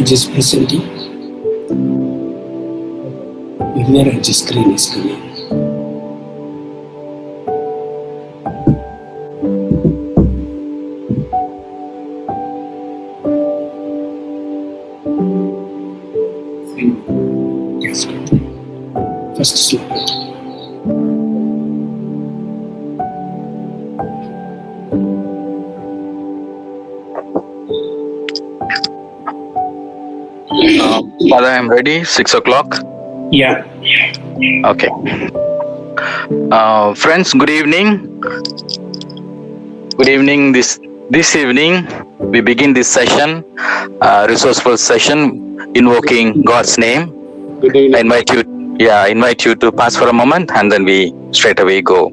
Voyage is presenting. Ignorance screen is coming. Yes, good. First slide. Father, I'm ready. 6 o'clock. Yeah. Okay. Friends, good evening. Good evening. This evening, we begin this session, resourceful session, invoking God's name. Good evening. I invite you to pass for a moment, and then we straight away go.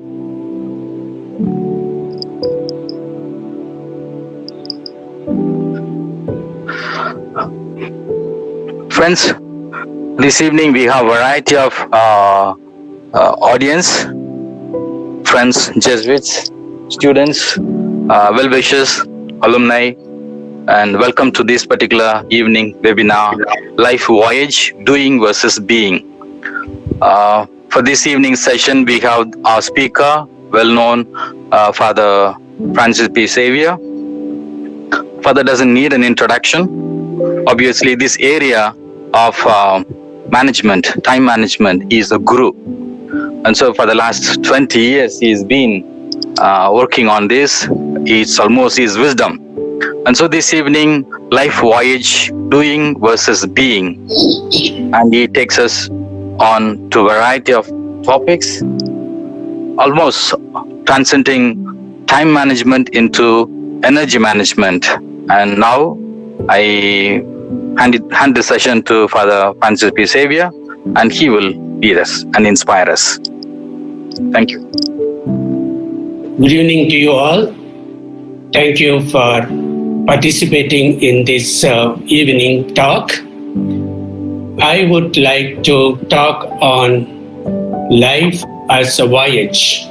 Friends, this evening we have a variety of audience, friends, Jesuits, students, well-wishers, alumni, and welcome to this particular evening webinar, Life Voyage, Doing versus Being. For this evening session, we have our speaker, well-known Father Francis P. Xavier. Father doesn't need an introduction. Obviously, this area of management, time management, he is a guru. And so for the last 20 years, he's been working on this. It's almost his wisdom. And so this evening, Life Voyage, Doing versus Being. And he takes us on to a variety of topics, almost transcending time management into energy management. And now I hand the session to Father Francis P. Xavier, and he will lead us and inspire us. Thank you. Good evening to you all. Thank you for participating in this evening talk. I would like to talk on life as a voyage.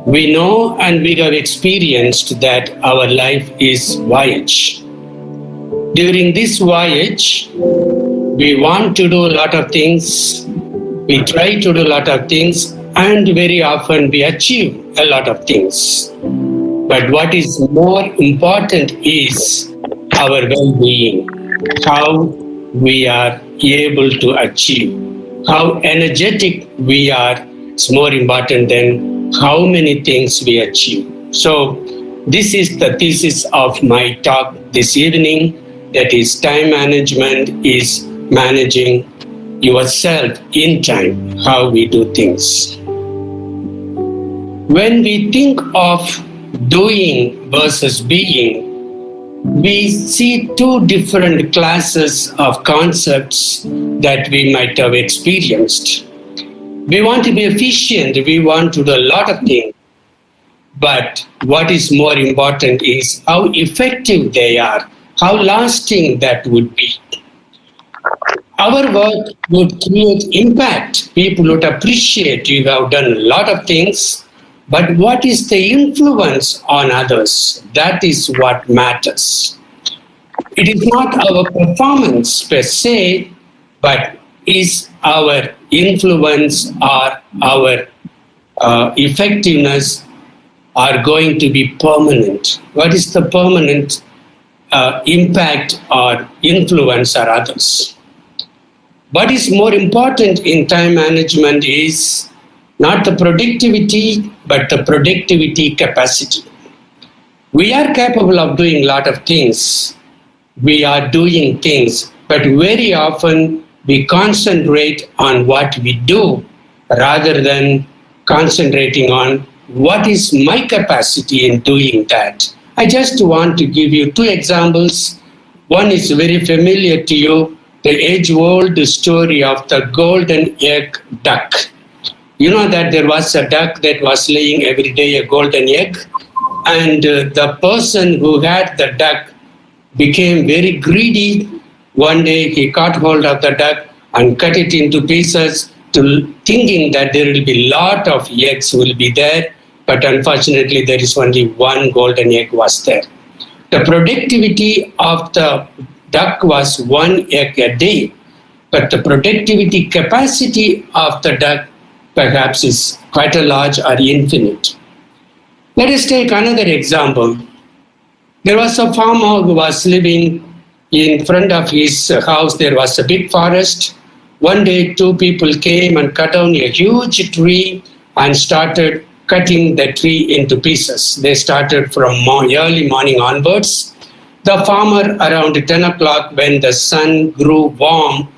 We know and we have experienced that our life is voyage. During this voyage, we want to do a lot of things, we try to do a lot of things, and very often we achieve a lot of things. But what is more important is our well-being, how we are able to achieve, how energetic we are is more important than how many things we achieve. So this is the thesis of my talk this evening. That is, time management is managing yourself in time, how we do things. When we think of doing versus being, we see two different classes of concepts that we might have experienced. We want to be efficient, we want to do a lot of things, but what is more important is how effective they are, how lasting that would be. Our work would create impact. People would appreciate you have done a lot of things, but what is the influence on others? That is what matters. It is not our performance per se, but is our influence or our effectiveness are going to be permanent? What is the permanent impact or influence on others? What is more important in time management is not the productivity, but the productivity capacity. We are capable of doing a lot of things. We are doing things, but very often we concentrate on what we do rather than concentrating on what is my capacity in doing that. I just want to give you two examples. One is very familiar to you, the age-old story of the golden egg duck. You know that there was a duck that was laying every day a golden egg, and the person who had the duck became very greedy. One day he caught hold of the duck and cut it into pieces, thinking that there will be a lot of eggs will be there, but unfortunately there is only one golden egg was there. The productivity of the duck was 1 egg a day, but the productivity capacity of the duck perhaps is quite a large or infinite. Let us take another example. There was a farmer who was living in front of his house. There was a big forest. One day, 2 people came and cut down a huge tree and started cutting the tree into pieces. They started from early morning onwards. The farmer, around 10 o'clock, when the sun grew warm,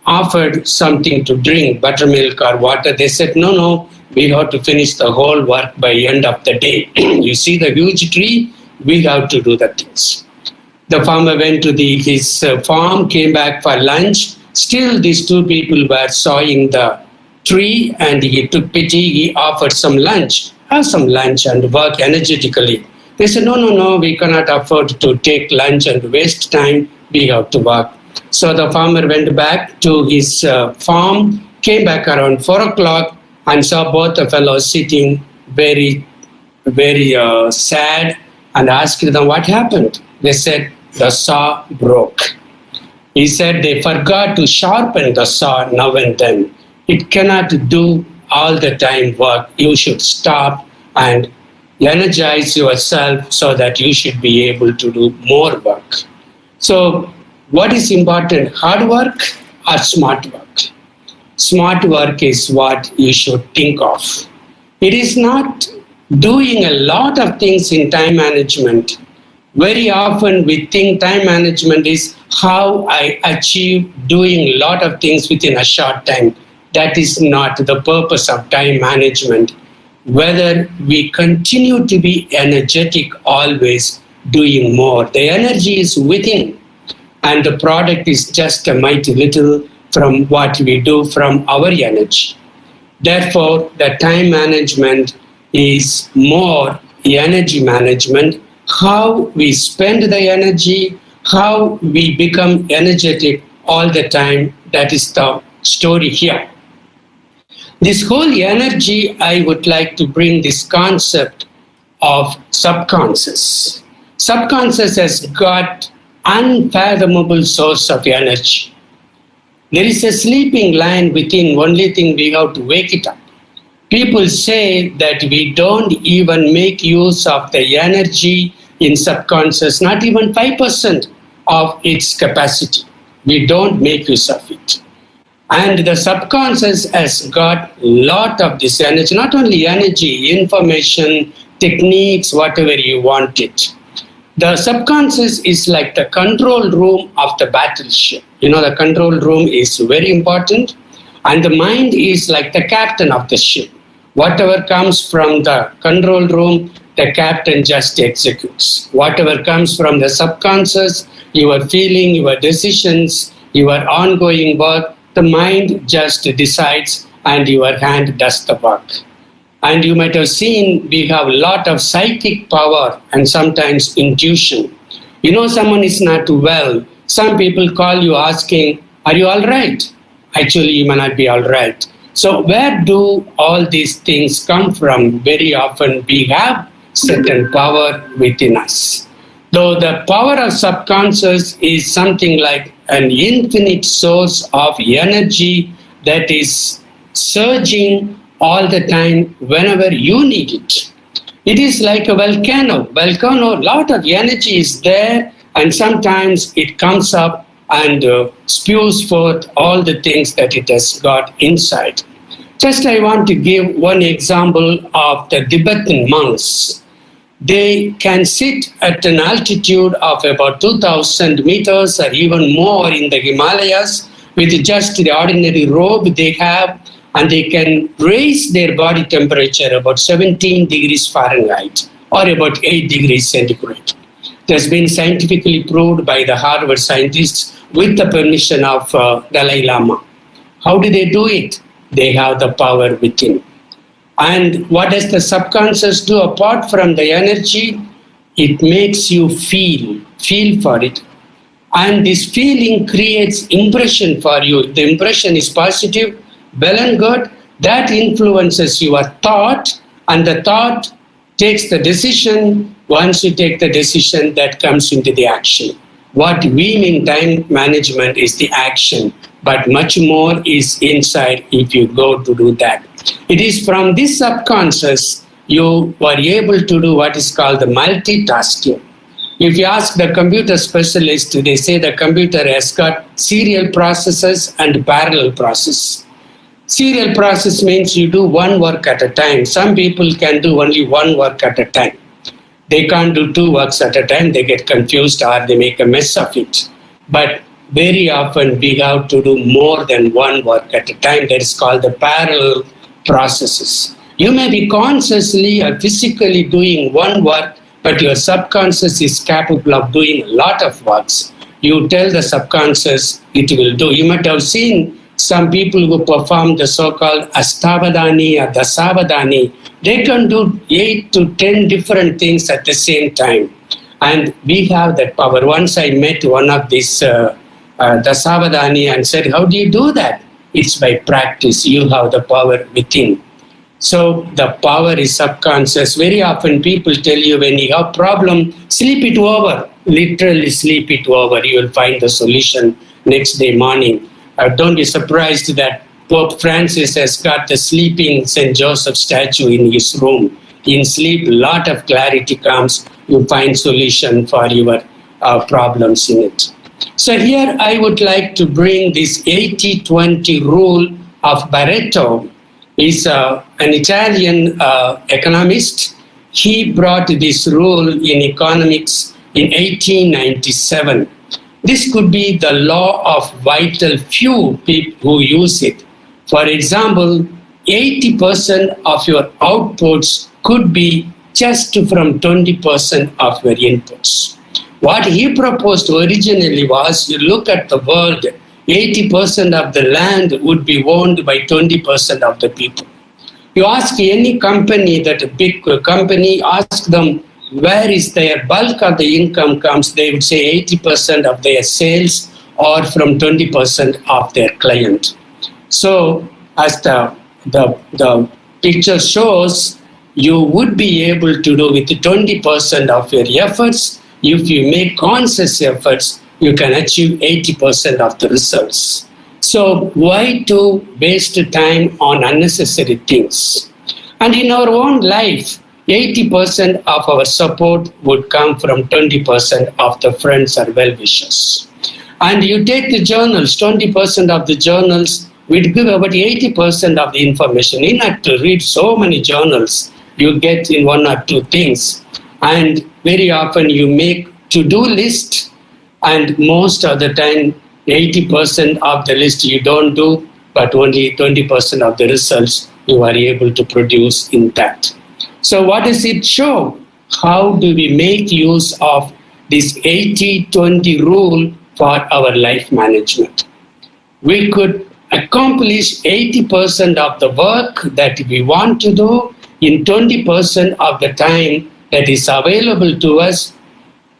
offered something to drink, buttermilk or water. They said, no, we have to finish the whole work by end of the day. You see the huge tree? We have to do the things. The farmer went to his farm, came back for lunch. Still, these 2 people were sawing the tree, and he took pity. He offered some lunch. Have some lunch and work energetically. They said, no, we cannot afford to take lunch and waste time. We have to work. So the farmer went back to his farm, came back around 4 o'clock, and saw both the fellows sitting very, very sad, and asked them what happened. They said, the saw broke. He said they forgot to sharpen the saw now and then. It cannot do all the time work. You should stop and energize yourself so that you should be able to do more work. So what is important, hard work or smart work? Smart work is what you should think of. It is not doing a lot of things in time management. Very often we think time management is how I achieve doing a lot of things within a short time. That is not the purpose of time management. Whether we continue to be energetic always doing more. The energy is within, and the product is just a mighty little from what we do from our energy. Therefore, the time management is more energy management. How we spend the energy, how we become energetic all the time, that is the story here. This whole energy, I would like to bring this concept of subconscious. Subconscious has got unfathomable source of energy. There is a sleeping lion within, only thing we have to wake it up. People say that we don't even make use of the energy in subconscious, not even 5% of its capacity. We don't make use of it. And the subconscious has got a lot of this energy, not only energy, information, techniques, whatever you want it. The subconscious is like the control room of the battleship. You know, the control room is very important, and the mind is like the captain of the ship. Whatever comes from the control room, the captain just executes. Whatever comes from the subconscious, your feeling, your decisions, your ongoing work, the mind just decides and your hand does the work. And you might have seen we have a lot of psychic power and sometimes intuition. You know someone is not well. Some people call you asking, are you all right? Actually, you may not be all right. So where do all these things come from? Very often we have certain power within us. Though the power of subconscious is something like an infinite source of energy that is surging all the time whenever you need it. It is like a volcano. A lot of energy is there, and sometimes it comes up and spews forth all the things that it has got inside. Just I want to give one example of the Tibetan monks. They can sit at an altitude of about 2,000 meters or even more in the Himalayas with just the ordinary robe they have, and they can raise their body temperature about 17 degrees Fahrenheit or about 8 degrees centigrade. It has been scientifically proved by the Harvard scientists with the permission of Dalai Lama. How do they do it? They have the power within. And what does the subconscious do apart from the energy? It makes you feel for it. And this feeling creates impression for you. The impression is positive, well and good. That influences your thought, and the thought takes the decision. Once you take the decision, that comes into the action. What we mean time management is the action, but much more is inside if you go to do that. It is from this subconscious you were able to do what is called the multitasking. If you ask the computer specialist, they say the computer has got serial processes and parallel process. Serial process means you do one work at a time. Some people can do only one work at a time. They can't do two works at a time. They get confused or they make a mess of it. But very often we have to do more than one work at a time. That is called the parallel processes. You may be consciously or physically doing one work, but your subconscious is capable of doing a lot of works. You tell the subconscious it will do. You might have seen some people who perform the so-called Astavadani or Dasavadani. They can do 8 to 10 different things at the same time. And we have that power. Once I met one of these Dasavadani and said, how do you do that? It's by practice. You have the power within. So the power is subconscious. Very often people tell you when you have problem, sleep it over. Literally sleep it over. You will find the solution next day morning. Don't be surprised that Pope Francis has got the sleeping St. Joseph statue in his room. In sleep, a lot of clarity comes. You find solution for your problems in it. So here I would like to bring this 80-20 rule of Pareto. He's an Italian economist. He brought this rule in economics in 1897. This could be the law of vital few people who use it. For example, 80% of your outputs could be just from 20% of your inputs. What he proposed originally was, you look at the world, 80% of the land would be owned by 20% of the people. You ask any company, that a big company, ask them where is their bulk of the income comes, they would say 80% of their sales or from 20% of their client. So as the picture shows, you would be able to do with 20% of your efforts. If you make conscious efforts, you can achieve 80% of the results. So why to waste time on unnecessary things? And in our own life, 80% of our support would come from 20% of the friends or well-wishers. And you take the journals, 20% of the journals will give about 80% of the information. You not to read so many journals, you get in one or two things. And very often you make to-do list, and most of the time, 80% of the list you don't do, but only 20% of the results you are able to produce in that. So what does it show? How do we make use of this 80-20 rule for our life management? We could accomplish 80% of the work that we want to do in 20% of the time that is available to us,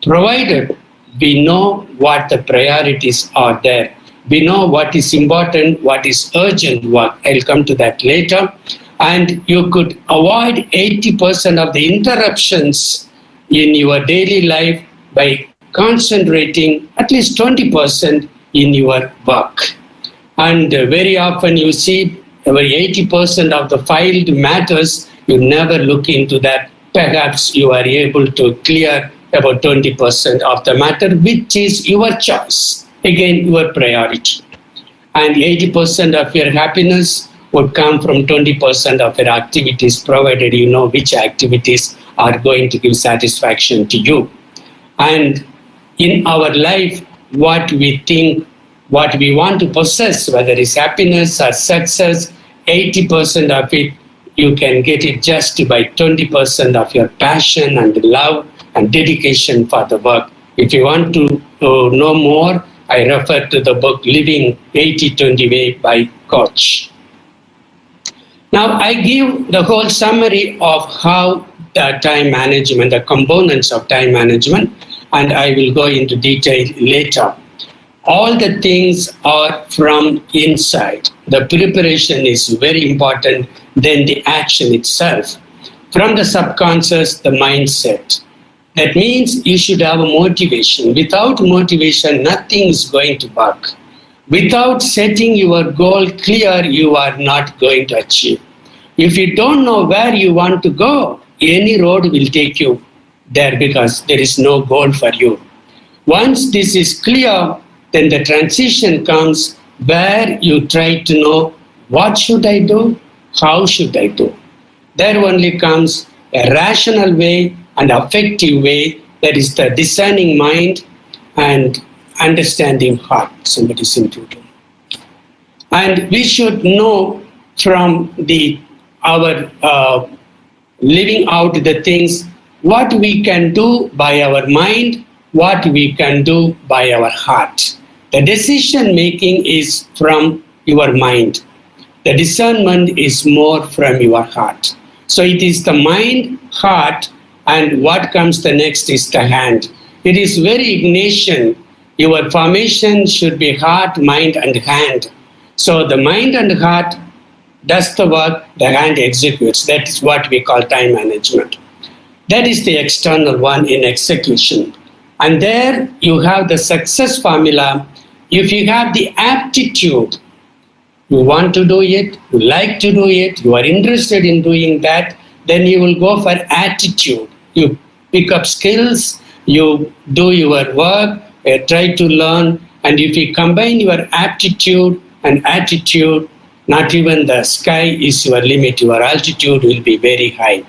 provided we know what the priorities are there. We know what is important, what is urgent work. I'll come to that later. And you could avoid 80% of the interruptions in your daily life by concentrating at least 20% in your work. And very often you see over 80% of the filed matters, you never look into that. Perhaps you are able to clear about 20% of the matter, which is your choice. Again, your priority. And 80% of your happiness would come from 20% of your activities, provided you know which activities are going to give satisfaction to you. And in our life, what we think, what we want to possess, whether it's happiness or success, 80% of it, you can get it just by 20% of your passion and love and dedication for the work. If you want to know more, I refer to the book Living 80-20 Way by Coach. Now, I give the whole summary of how the time management, the components of time management, and I will go into detail later. All the things are from inside. The preparation is very important, then the action itself. From the subconscious, the mindset. That means you should have a motivation. Without motivation, nothing is going to work. Without setting your goal clear, you are not going to achieve. If you don't know where you want to go, any road will take you there because there is no goal for you. Once this is clear, then the transition comes where you try to know what should I do, how should I do. There only comes a rational way and effective way, that is the discerning mind and understanding heart. Somebody seem to do. And we should know from our living out the things, what we can do by our mind, what we can do by our heart. The decision making is from your mind. The discernment is more from your heart. So it is the mind, heart, and what comes the next is the hand. It is very ignition. Your formation should be heart, mind, and hand. So the mind and heart does the work, the hand executes. That is what we call time management. That is the external one in execution. And there you have the success formula. If you have the aptitude, you want to do it, you like to do it, you are interested in doing that, then you will go for attitude. You pick up skills, you do your work, try to learn, and if you combine your aptitude and attitude, not even the sky is your limit, your altitude will be very high.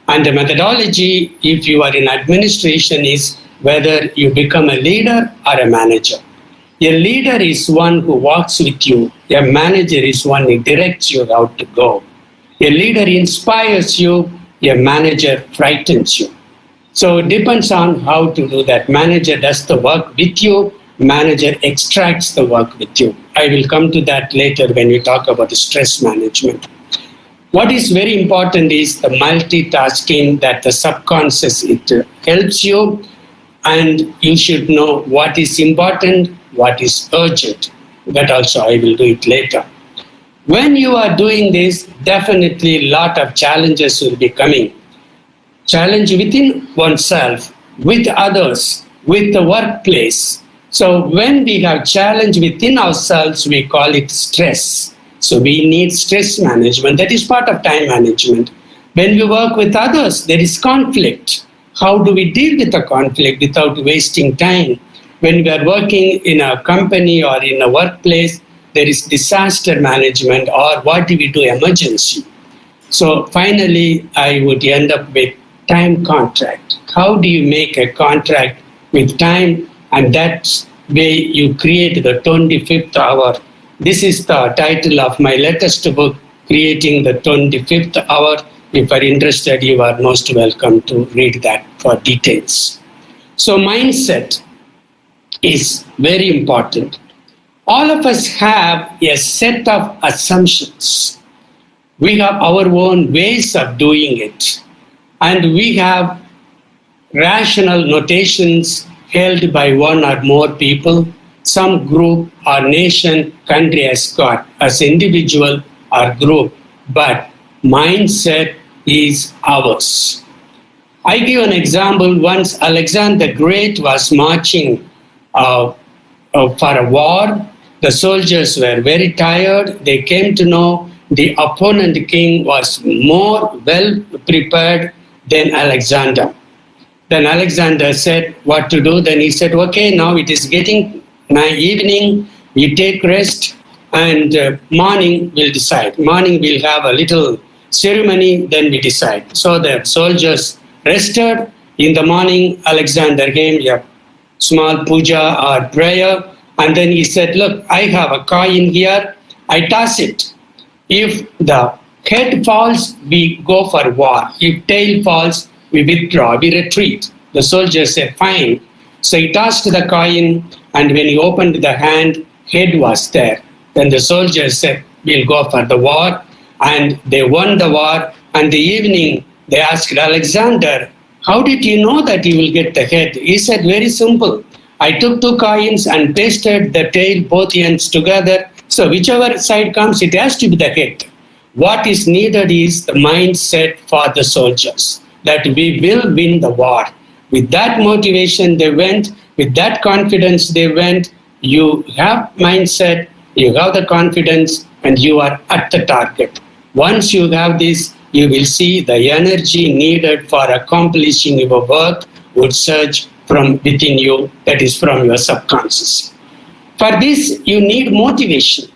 And the methodology, if you are in administration, is whether you become a leader or a manager. A leader is one who walks with you. A manager is one who directs you how to go. A leader inspires you. A manager frightens you. So it depends on how to do that. Manager does the work with you. Manager extracts the work with you. I will come to that later when we talk about the stress management. What is very important is the multitasking, that the subconscious, it helps you, and you should know what is important, what is urgent. That also I will do it later. When you are doing this, definitely a lot of challenges will be coming. Challenge within oneself, with others, with the workplace. So when we have challenge within ourselves, we call it stress. So we need stress management. That is part of time management. When we work with others, there is conflict. How do we deal with the conflict without wasting time? When we are working in a company or in a workplace, there is disaster management, or what do we do, emergency. So finally, I would end up with time contract. How do you make a contract with time? And that's way you create the 25th hour. This is the title of my latest book, Creating the 25th Hour. If you are interested, you are most welcome to read that for details. So mindset is very important. All of us have a set of assumptions. We have our own ways of doing it. And we have rational notations held by one or more people, some group or nation, country has got, as individual or group, but mindset is ours. I give an example. Once Alexander the Great was marching for a war. The soldiers were very tired. They came to know the opponent king was more well prepared than Alexander. Then Alexander said what to do. Then he said, okay, now it is getting evening. You take rest, and morning we'll decide. Morning we'll have a little ceremony, then we decide. So the soldiers rested. In the morning, Alexander gave a small puja or prayer, and then he said, look, I have a coin here. I toss it. If the head falls, we go for war. If tail falls, we withdraw, we retreat. The soldier said, fine. So he tossed the coin, and when he opened the hand, head was there. Then the soldier said, we'll go for the war. And they won the war. And the evening, they asked Alexander, how did you know that you will get the head? He said, very simple. I took 2 coins and pasted the tail, both ends together. So whichever side comes, it has to be the head. What is needed is the mindset for the soldiers, that we will win the war. With that motivation, they went. With that confidence, they went. You have mindset, you have the confidence, and you are at the target. Once you have this, you will see the energy needed for accomplishing your work would surge from within you, that is from your subconscious. For this, you need motivation.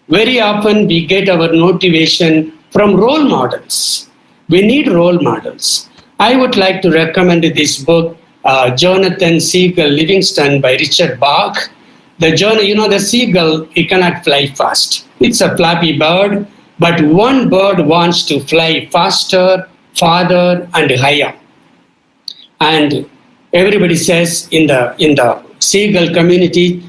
Very often we get our motivation from role models. We need role models. I would like to recommend this book, Jonathan Seagull Livingston by Richard Bach. The seagull, it cannot fly fast. It's a flappy bird, but one bird wants to fly faster, farther, and higher. And everybody says in the seagull community,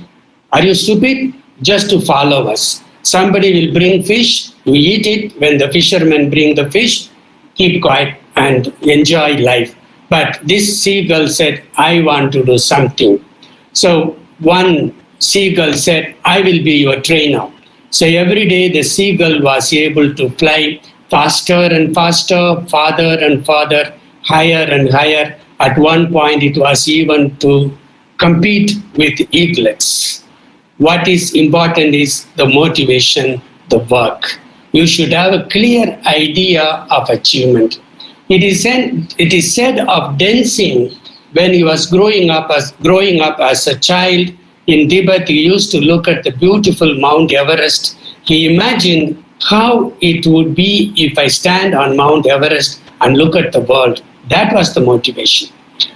are you stupid? Just to follow us. Somebody will bring fish, you eat it. When the fishermen bring the fish, keep quiet and enjoy life. But this seagull said, I want to do something. So one seagull said, I will be your trainer. So every day the seagull was able to fly faster and faster, farther and farther, higher and higher. At one point it was even to compete with eaglets. What is important is the motivation, the work. You should have a clear idea of achievement. It is said of Denzin, when he was growing up as a child in Tibet, he used to look at the beautiful Mount Everest. He imagined how it would be if I stand on Mount Everest and look at the world. That was the motivation.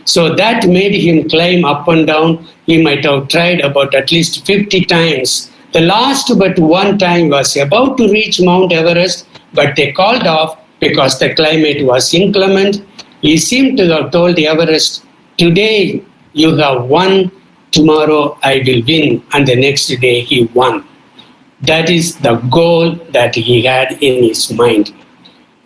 So that made him climb up and down. He might have tried about at least 50 times. The last but one time was about to reach Mount Everest, but they called off because the climate was inclement. He seemed to have told Everest, today you have won, tomorrow I will win, and the next day he won. That is the goal that he had in his mind.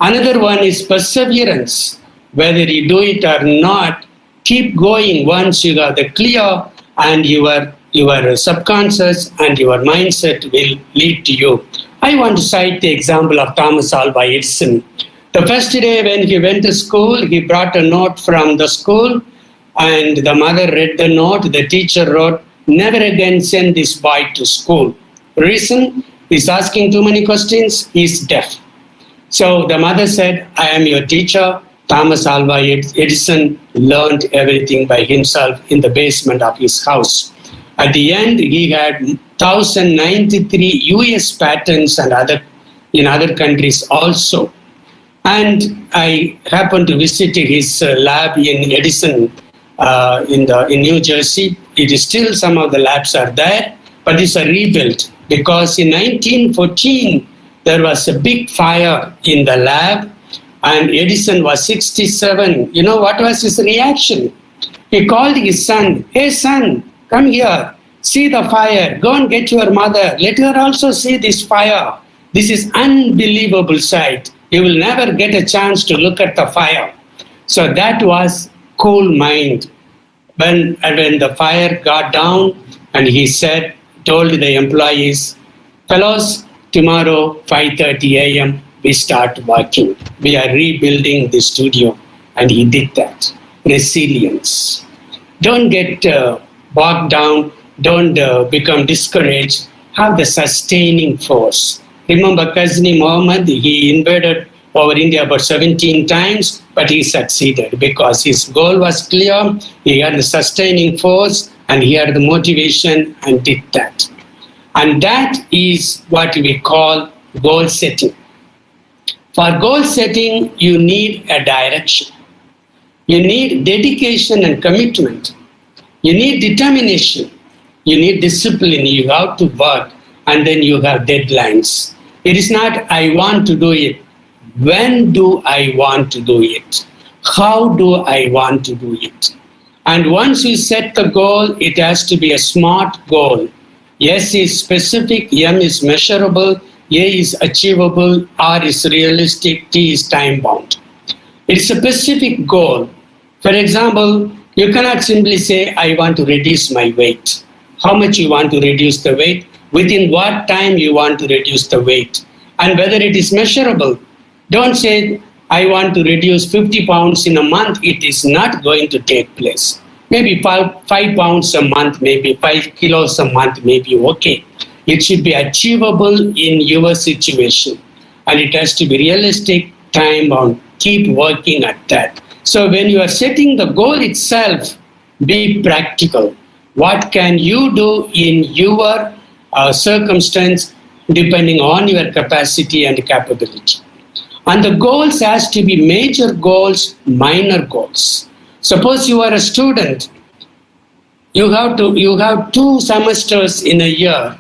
Another one is perseverance. Whether you do it or not, keep going once you have the clear, and your subconscious and your mindset will lead to you. I want to cite the example of Thomas Alva Edison. The first day when he went to school, he brought a note from the school, and the mother read the note. The teacher wrote, never again send this boy to school. Reason? He's asking too many questions, he's deaf. So the mother said, I am your teacher. Thomas Alva Edison learned everything by himself in the basement of his house. At the end, he had 1,093 US patents and in other countries also. And I happened to visit his lab in Edison in New Jersey. It is still, some of the labs are there, but it's a rebuilt, because in 1914, there was a big fire in the lab, and Edison was 67. You know what was his reaction? He called his son, hey son, come here, see the fire, go and get your mother, let her also see this fire. This is unbelievable sight. You will never get a chance to look at the fire. So that was cool mind. When the fire got down, and he told the employees, fellows, tomorrow 5:30 a.m. we start working. We are rebuilding the studio. And he did that. Resilience. Don't get bogged down. Don't become discouraged. Have the sustaining force. Remember Ghazni Muhammad, he invaded over India about 17 times, but he succeeded because his goal was clear. He had the sustaining force and he had the motivation and did that. And that is what we call goal setting. For goal setting, you need a direction. You need dedication and commitment. You need determination. You need discipline. You have to work, and then you have deadlines. It is not, I want to do it. When do I want to do it? How do I want to do it? And once you set the goal, it has to be a SMART goal. S is specific, M is measurable, A is achievable, R is realistic, T is time bound. It's a specific goal. For example, you cannot simply say, I want to reduce my weight. How much you want to reduce the weight? Within what time you want to reduce the weight? And whether it is measurable. Don't say, I want to reduce 50 pounds in a month, it is not going to take place. Maybe 5 pounds a month, maybe 5 kilos a month may be okay. It should be achievable in your situation. And it has to be realistic, time bound. Keep working at that. So when you are setting the goal itself, be practical. What can you do in your circumstance depending on your capacity and capability? And the goals has to be major goals, minor goals. Suppose you are a student, you have 2 semesters in a year.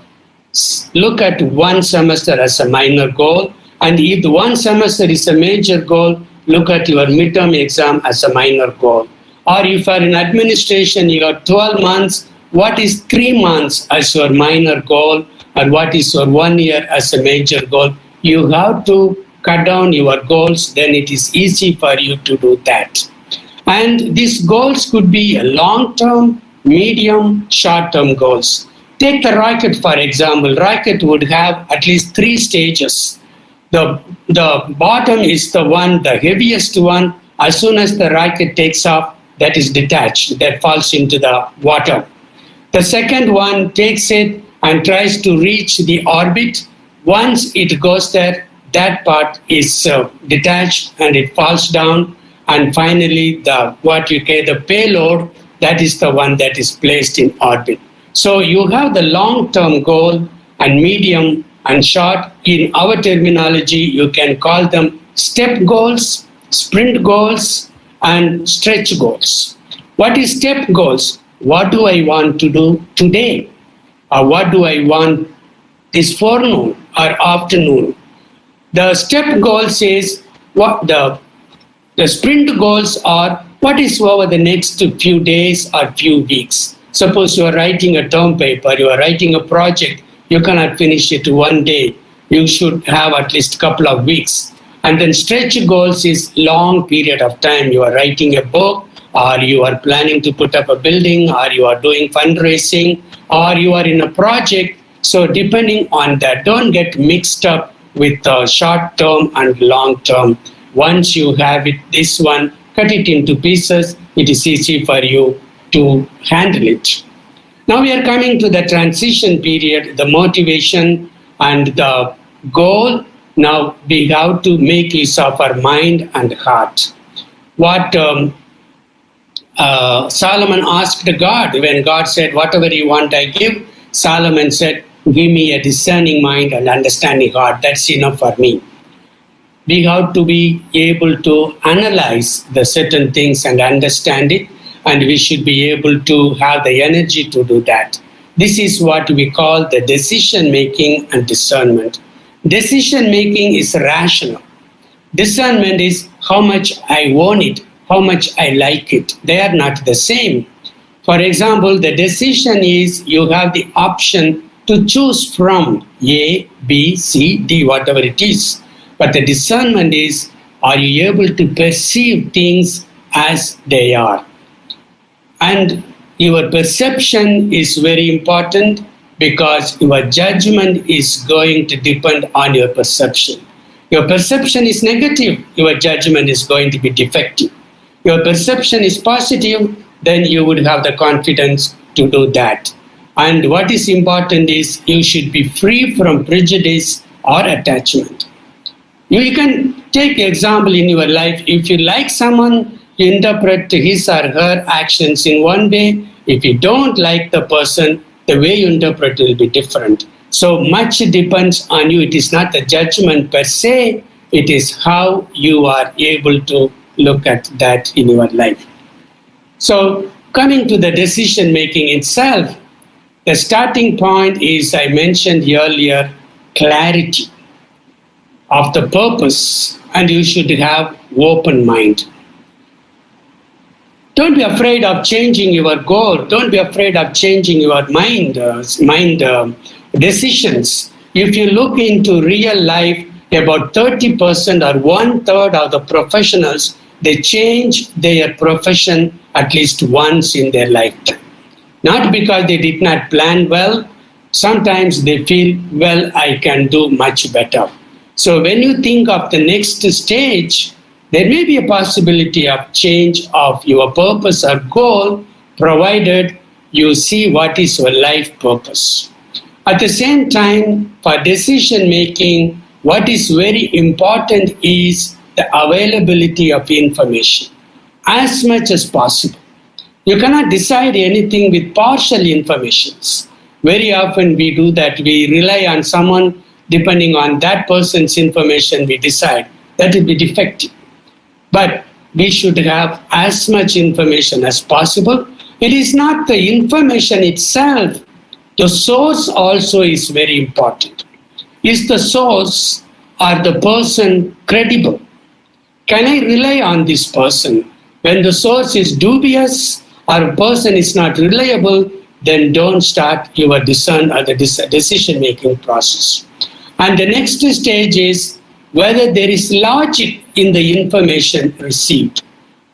Look at one semester as a minor goal, and if the one semester is a major goal, look at your midterm exam as a minor goal. Or if you are in administration, you have 12 months, what is 3 months as your minor goal, and what is your 1 year as a major goal? You have to cut down your goals, then it is easy for you to do that. And these goals could be long-term, medium, short-term goals. Take the rocket, for example. Rocket would have at least 3 stages. The bottom is the one, the heaviest one. As soon as the rocket takes off, that is detached, that falls into the water. The second one takes it and tries to reach the orbit. Once it goes there, that part is detached and it falls down. And finally, the payload, that is the one that is placed in orbit. So you have the long-term goal and medium and short. In our terminology, you can call them step goals, sprint goals, and stretch goals. What is step goals? What do I want to do today? Or what do I want this forenoon or afternoon? The step goal says what the sprint goals are what is over the next few days or few weeks. Suppose you are writing a term paper, you are writing a project, you cannot finish it one day. You should have at least a couple of weeks. And then stretch goals is long period of time. You are writing a book, or you are planning to put up a building, or you are doing fundraising, or you are in a project. So depending on that, don't get mixed up with short term and long term. Once you have it, this one, cut it into pieces, it is easy for you to handle it. Now we are coming to the transition period, the motivation and the goal. Now we have to make use of our mind and heart. What Solomon asked God when God said, whatever you want I give, Solomon said, give me a discerning mind and understanding heart. That's enough for me. We have to be able to analyze the certain things and understand it, and we should be able to have the energy to do that. This is what we call the decision making and discernment. Decision making is rational. Discernment is how much I want it, how much I like it. They are not the same. For example, the decision is you have the option to choose from A, B, C, D, whatever it is. But the discernment is, are you able to perceive things as they are? And your perception is very important because your judgment is going to depend on your perception. Your perception is negative, your judgment is going to be defective. Your perception is positive, then you would have the confidence to do that. And what is important is you should be free from prejudice or attachment. You can take example in your life. If you like someone, you interpret his or her actions in one way. If you don't like the person, the way you interpret will be different. So much depends on you. It is not a judgment per se. It is how you are able to look at that in your life. So coming to the decision making itself, the starting point is, I mentioned earlier, clarity of the purpose, and you should have open mind. Don't be afraid of changing your goal. Don't be afraid of changing your mind decisions. If you look into real life, about 30% or 1/3 of the professionals, they change their profession at least once in their lifetime. Not because they did not plan well. Sometimes they feel, well, I can do much better. So when you think of the next stage, There may be a possibility of change of your purpose or goal, provided you see what is your life purpose. At the same time, for decision making, what is very important is the availability of information as much as possible. You cannot decide anything with partial informations. Very often we do that. We rely on someone, depending on that person's information, we decide. That will be defective. But we should have as much information as possible. It is not the information itself. The source also is very important. Is the source or the person credible? Can I rely on this person? When the source is dubious or a person is not reliable, then don't start your discern or the decision-making process. And the next stage is whether there is logic in the information received.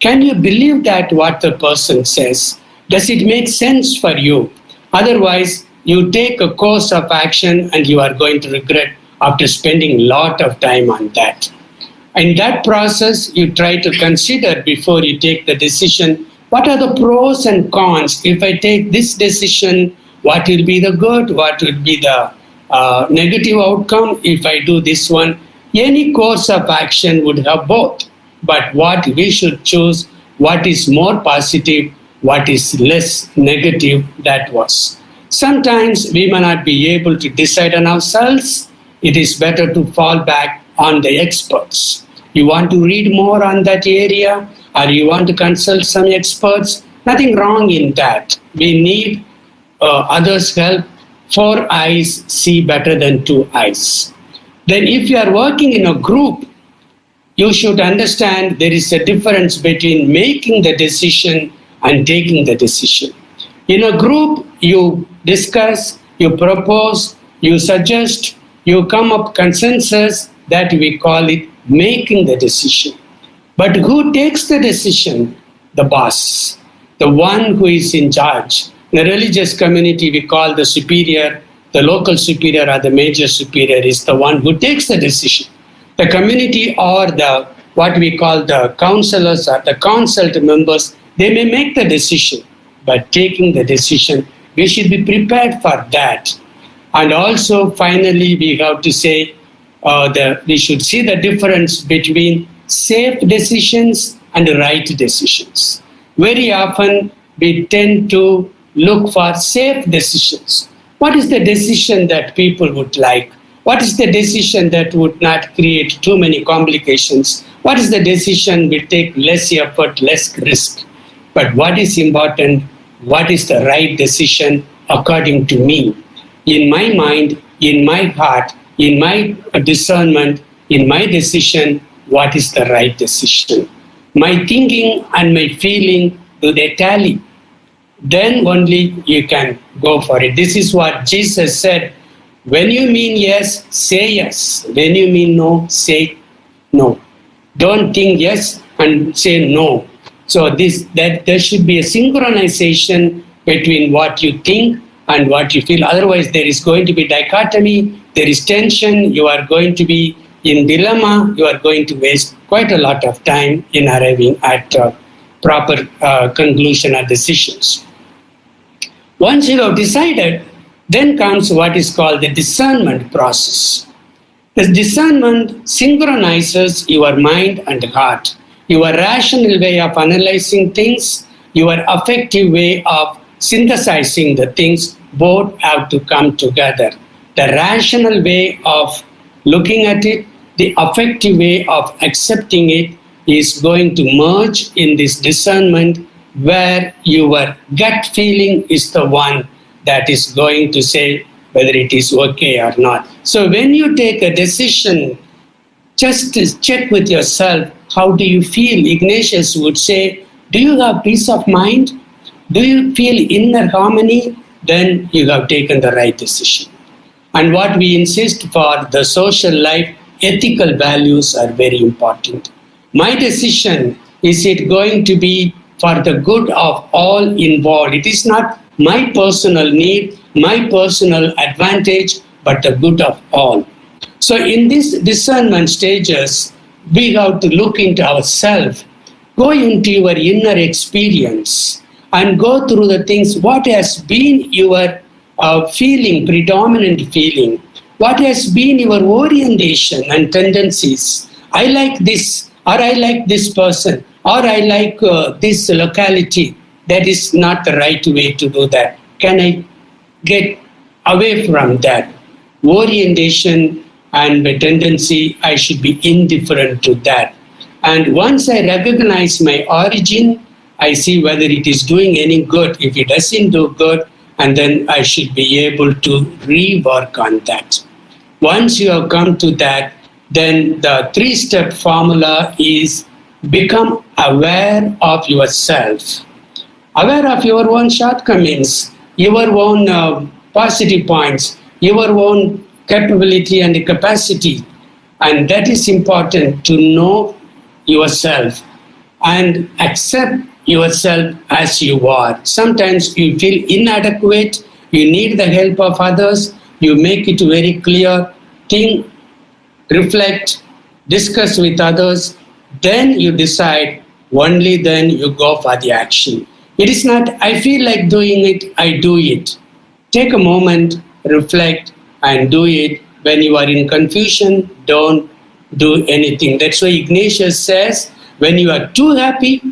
Can you believe that what the person says? Does it make sense for you? Otherwise, you take a course of action and you are going to regret after spending a lot of time on that. In that process, you try to consider before you take the decision, what are the pros and cons? If I take this decision, what will be the good? What will be the negative outcome if I do this one? Any course of action would have both. But what we should choose, what is more positive, what is less negative, that was. Sometimes we may not be able to decide on ourselves. It is better to fall back on the experts. You want to read more on that area, or you want to consult some experts, nothing wrong in that. We need others' help. 4 eyes see better than 2 eyes. Then if you are working in a group, you should understand there is a difference between making the decision and taking the decision. In a group, you discuss, you propose, you suggest, you come up consensus, that we call it making the decision. But who takes the decision? The boss, the one who is in charge. In a religious community, we call the superior, the local superior or the major superior is the one who takes the decision. The community or the what we call the counselors or the consult members, they may make the decision, but taking the decision, we should be prepared for that. And also, finally, we have to say we should see the difference between safe decisions and right decisions. Very often, we tend to look for safe decisions. What is the decision that people would like? What is the decision that would not create too many complications? What is the decision will take less effort, less risk? But what is important? What is the right decision according to me? In my mind, in my heart, in my discernment, in my decision, what is the right decision? My thinking and my feeling, do they tally? Then only you can go for it. This is what Jesus said. When you mean yes, say yes. When you mean no, say no. Don't think yes and say no. So that there should be a synchronization between what you think and what you feel. Otherwise, there is going to be dichotomy, there is tension, you are going to be in dilemma, you are going to waste quite a lot of time in arriving at proper conclusion or decisions. Once you have decided, then comes what is called the discernment process. The discernment synchronizes your mind and heart, your rational way of analyzing things, your affective way of synthesizing the things, both have to come together. The rational way of looking at it, the affective way of accepting it is going to merge in this discernment where your gut feeling is the one that is going to say whether it is okay or not. So when you take a decision, just check with yourself, how do you feel? Ignatius would say, do you have peace of mind? Do you feel inner harmony? Then you have taken the right decision. And what we insist for the social life, ethical values are very important. My decision, is it going to be for the good of all involved? It is not my personal need, my personal advantage, but the good of all. So in these discernment stages, we have to look into ourselves, go into your inner experience and go through the things, what has been your feeling, predominant feeling, what has been your orientation and tendencies. I like this, or I like this person, or I like this locality. That is not the right way to do that. Can I get away from that orientation and the tendency? I should be indifferent to that. And once I recognize my origin, I see whether it is doing any good. If it doesn't do good, and then I should be able to rework on that. Once you have come to that, then the 3-step formula is become aware of yourself. Aware of your own shortcomings, your own positive points, your own capability and capacity. And that is important, to know yourself and accept yourself as you are. Sometimes you feel inadequate, you need the help of others, you make it very clear, think, reflect, discuss with others, then you decide, only then you go for the action. It is not, I feel like doing it, I do it. Take a moment, reflect, and do it. When you are in confusion, don't do anything. That's why Ignatius says, when you are too happy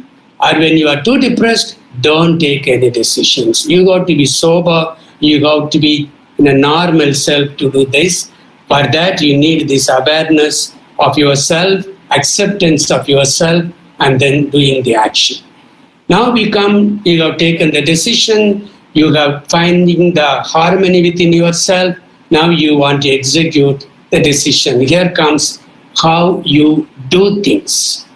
or when you are too depressed, don't take any decisions. You got to be sober, you got to be in a normal self to do this. For that, you need this awareness of yourself, acceptance of yourself, and then doing the action. Now you have taken the decision, you have finding the harmony within yourself. Now you want to execute the decision. Here comes how you do things.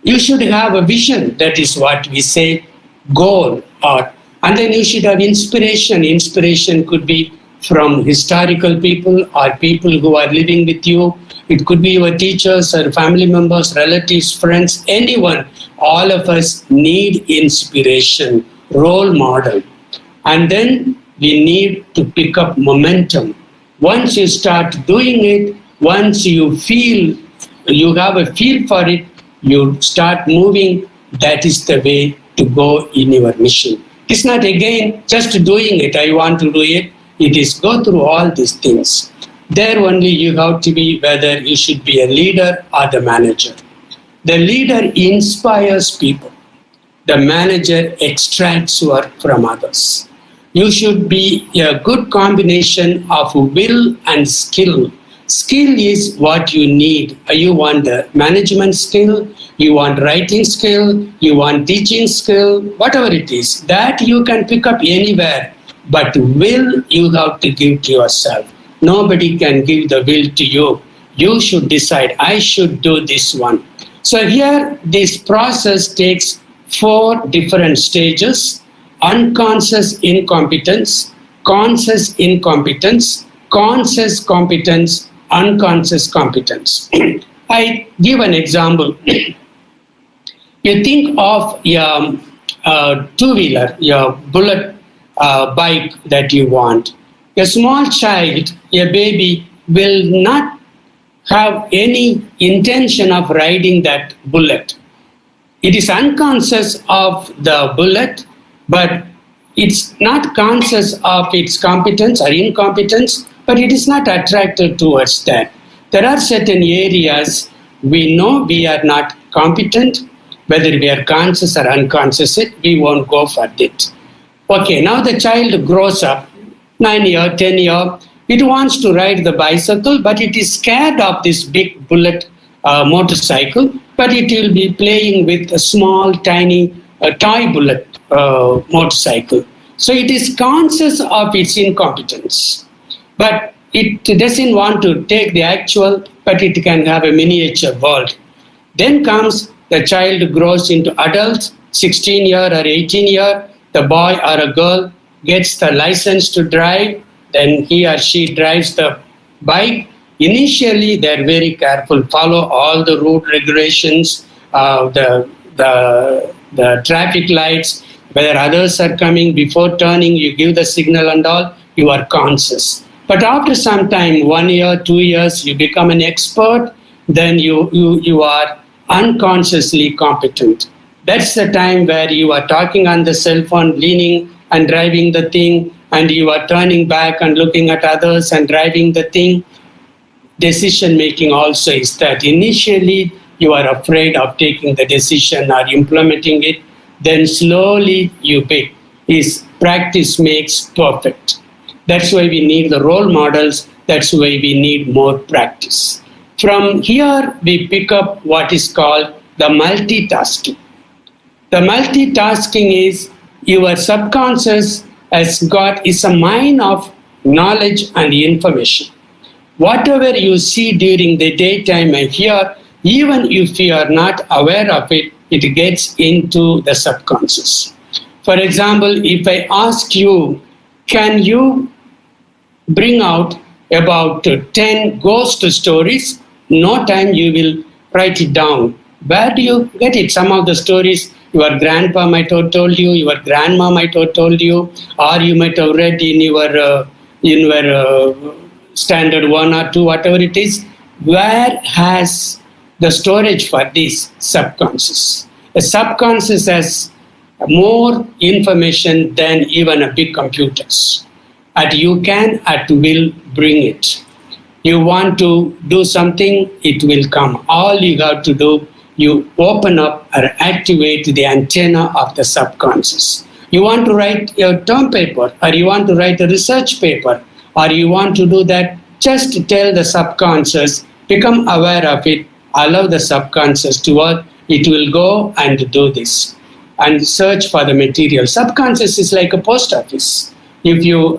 You should have a vision, that is what we say, goal, and then you should have inspiration. Inspiration could be from historical people or people who are living with you. It could be your teachers or family members, relatives, friends, anyone. All of us need inspiration, role model. And then we need to pick up momentum. Once you start doing it, once you feel, you have a feel for it, you start moving, that is the way to go in your mission. It's not again just doing it, I want to do it. It is go through all these things. There only you have to be whether you should be a leader or the manager. The leader inspires people. The manager extracts work from others. You should be a good combination of will and skill. Skill is what you need. You want the management skill, you want writing skill, you want teaching skill, whatever it is, that you can pick up anywhere. But will you have to give to yourself. Nobody can give the will to you. You should decide, I should do this one. So here, this process takes 4 different stages: unconscious incompetence, conscious incompetence, conscious competence, unconscious competence. I give an example. You think of your two-wheeler, your bullet bike that you want. A small child, a baby, will not have any intention of riding that bullet. It is unconscious of the bullet, but it's not conscious of its competence or incompetence, but it is not attracted towards that. There are certain areas we know we are not competent, whether we are conscious or unconscious, we won't go for it. Okay, now the child grows up, 9 years, 10 years, it wants to ride the bicycle, but it is scared of this big bullet motorcycle, but it will be playing with a small, tiny toy bullet motorcycle. So it is conscious of its incompetence, but it doesn't want to take the actual, but it can have a miniature world. Then comes the child grows into adult, 16 year or 18 year, the boy or a girl gets the license to drive, then he or she drives the bike. Initially, they're very careful, follow all the road regulations, the traffic lights, whether others are coming before turning, you give the signal and all, you are conscious. But after some time, 1 year, 2 years, you become an expert, then you are unconsciously competent. That's the time where you are talking on the cell phone, leaning and driving the thing, and you are turning back and looking at others and driving the thing. Decision making also is that initially you are afraid of taking the decision or implementing it, then slowly you pick. Is practice makes perfect. That's why we need the role models. That's why we need more practice. From here, we pick up what is called the multitasking. The multitasking is your subconscious is a mine of knowledge and information. Whatever you see during the daytime and here, even if you are not aware of it, it gets into the subconscious. For example, if I ask you, can you bring out about 10 ghost stories? No time you will write it down. Where do you get it? Some of the stories your grandpa might have told you, your grandma might have told you, or you might have read in your standard 1 or 2, whatever it is. Where has the storage for this subconscious? The subconscious has more information than even a big computers. And you can at will bring it. You want to do something, it will come. All you have to do, you open up or activate the antenna of the subconscious. You want to write your term paper, or you want to write a research paper, or you want to do that, just tell the subconscious, become aware of it, allow the subconscious to work, it will go and do this and search for the material. Subconscious is like a post office. If you